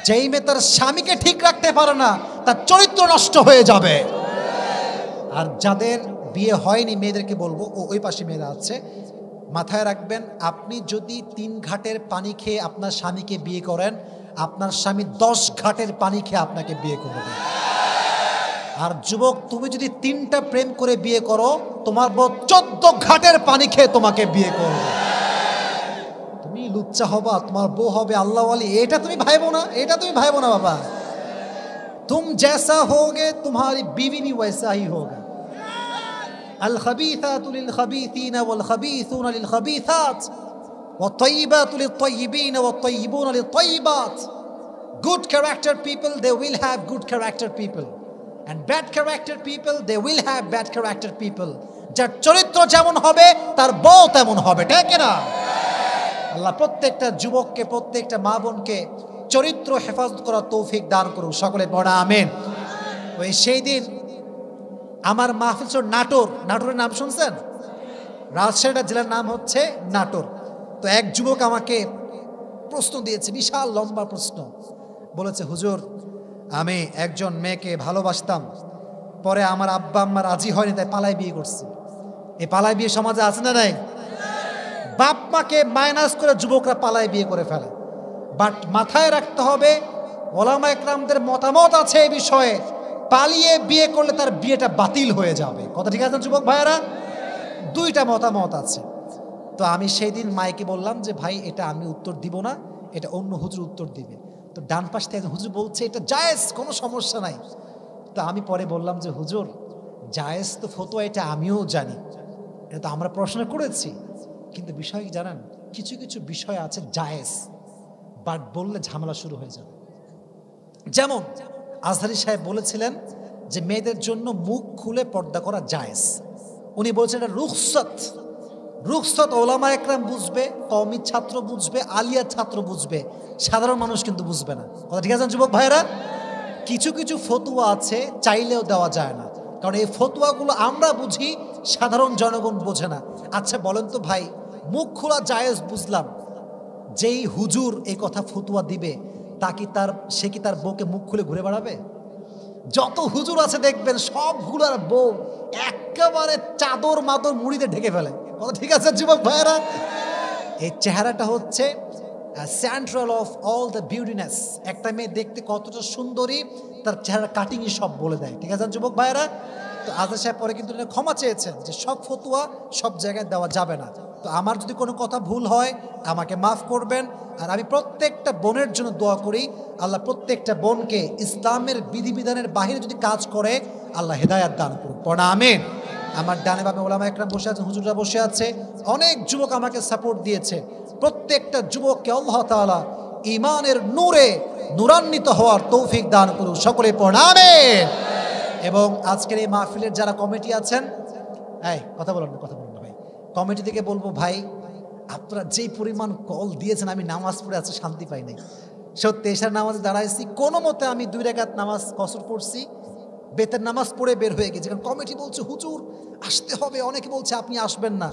যেই মেয়ে তার স্বামীকে ঠিক রাখতে পারে না, তার চরিত্র নষ্ট হয়ে যাবে। আর যাদের বিয়ে হয়নি মেয়েদেরকে বলবো, ওই পাশে মেয়েরা আছে, মাথায় রাখবেন, আপনি যদি 3 ঘাটের পানি খেয়ে আপনার স্বামীকে বিয়ে করেন, আপনার স্বামী 10 ঘাটের পানি খেয়ে আপনাকে বিয়ে করবে। আর যুবক, তুমি যদি 3টা প্রেম করে বিয়ে করো, তোমার বউ 14 ঘাটের পানি খেয়ে তোমাকে বিয়ে করবে। তুমি লুচ্চা হবা, তোমার বউ হবে আল্লাহ ওয়ালি, এটা তুমি ভাইবো না, এটা তুমি ভাইবো না বাবা। तुम जैसा होगे तुम्हारी बीवी भी वैसा ही होगा। अल खबीसातु लिल खबीसीन वल खबीसून लिल खबीसात वत्तय्यिबातु लित तय्यिबीन वत्तय्यिबून लित तय्यिबात। Good character people, they will have good character people, and bad character people, they will have bad character people. যার চরিত্র যেমন হবে তার বউ তেমন হবে, ঠিক না? আল্লাহ প্রত্যেকটা যুবককে, প্রত্যেকটা মা বোনকে চরিত্র হেফাজত করার তৌফিক দান করুন, সকলে পড়া আমিন। ওই সেই দিন আমার মাহফিল ছিল নাটোর। নাটোরের নাম শুনছেন? রাজশাহী জেলার নাম হচ্ছে নাটোর। তো এক যুবক আমাকে প্রশ্ন দিয়েছে, বিশাল লম্বা প্রশ্ন। বলেছে, হুজুর আমি একজন মেয়েকে ভালোবাসতাম, পরে আমার আব্বা আম্মা রাজি হয়নি, তাই পালাই বিয়ে করছি। এই পালাই বিয়ে সমাজে আছে না নাই? বাপ মাকে মাইনাস করে যুবকরা পালাই বিয়ে করে ফেলে। বাট মাথায় রাখতে হবে, ওলামা একরামদের মতামত আছে এই বিষয়ে, পালিয়ে বিয়ে করলে তার বিয়েটা বাতিল হয়ে যাবে। কথা ঠিক আছে যুবক ভাইয়েরা? 2টা মতামত আছে। তো আমি সেই দিন মাইকে বললাম যে ভাই এটা আমি উত্তর দিব না, এটা অন্য হুজুর উত্তর দিবে। তো ডান পাশ থেকে হুজুর বলছে এটা জায়েজ, কোনো সমস্যা নাই। তো আমি পরে বললাম যে হুজুর জায়েজ তো ফতোয়া, এটা আমিও জানি, এটা তো আমরা পড়াশোনা করেছি, কিন্তু বিষয় কি জানেন, কিছু কিছু বিষয় আছে জায়েজ, বাট বললে ঝামেলা শুরু হয়ে যাবে। যেমন আজহারি সাহেব বলেছিলেন যে মেয়েদের জন্য মুখ খুলে পর্দা করা জায়েজ। উনি বলছেন এটা রুখসত, রুখসত ওলামা একরাম বুঝবে, কওমি ছাত্র বুঝবে, আলিয়া ছাত্র বুঝবে, সাধারণ মানুষ কিন্তু বুঝবে না। কথা ঠিক আছে যুবক ভাইয়েরা? কিছু কিছু ফতুয়া আছে চাইলেও দেওয়া যায় না, কারণ এই ফতুয়াগুলো আমরা বুঝি, সাধারণ জনগণ বোঝে না। আচ্ছা বলেন তো ভাই, মুখ খোলা জায়েজ বুঝলাম, যেই হুজুর এই কথা ফতুয়া দিবে সে কি তার বউকে মুখ খুলে ঘুরে বেড়াবে? যত হুজুর আছে দেখবেন সবগুলার বউ একেবারে চাদর মাদর মুড়িতে ঢেকে ফেলে। কথা ঠিক আছে যুবক ভাইয়েরা? এই চেহারাটা হচ্ছে central of all the beautiness. একটা মেয়ে দেখতে কতটা সুন্দরী, তার চেহারা কাটিংই সব বলে দেয়। ঠিক আছে যুবক ভাইয়েরা? তো আজহার সাহেব পরে কিন্তু ক্ষমা চেয়েছেন যে সব ফতুয়া সব জায়গায় দেওয়া যাবে না। তো আমার যদি কোনো কথা ভুল হয় আমাকে মাফ করবেন। আর আমি প্রত্যেকটা বোনের জন্য দোয়া করি, আল্লাহ প্রত্যেকটা বোনকে ইসলামের বিধিবিধানের বাহিরে যদি কাজ করে আল্লাহ হেদায়াত দান করুন। পড়া আমিন। আমার ডানে বামে ওলামা একরাম বসে আছে, হুজুররা বসে আছে, অনেক যুবক আমাকে সাপোর্ট দিয়েছে। প্রত্যেকটা যুবককে আল্লাহ তাআলা ঈমানের নূরে নূরান্বিত হওয়ার তৌফিক দান করুন। সকলে পড়া আমিন। এবং আজকের এই মাহফিলের যারা কমিটি আছেন, কথা বলুন না ভাই, কমিটি থেকে বলবো ভাই আপনারা যেই পরিমাণ কল দিয়েছেন, আমি নামাজ পড়ে আছে শান্তি পাই নাই। সত্যি এশার নামাজে দাঁড়াইছি, কোনো মতে আমি 2 রাকাত নামাজ কসর পড়ছি, বেতের নামাজ পড়ে বের হয়ে গেছি, কারণ কমিটি বলছে হুজুর আসতে হবে, অনেকে বলছে আপনি আসবেন না।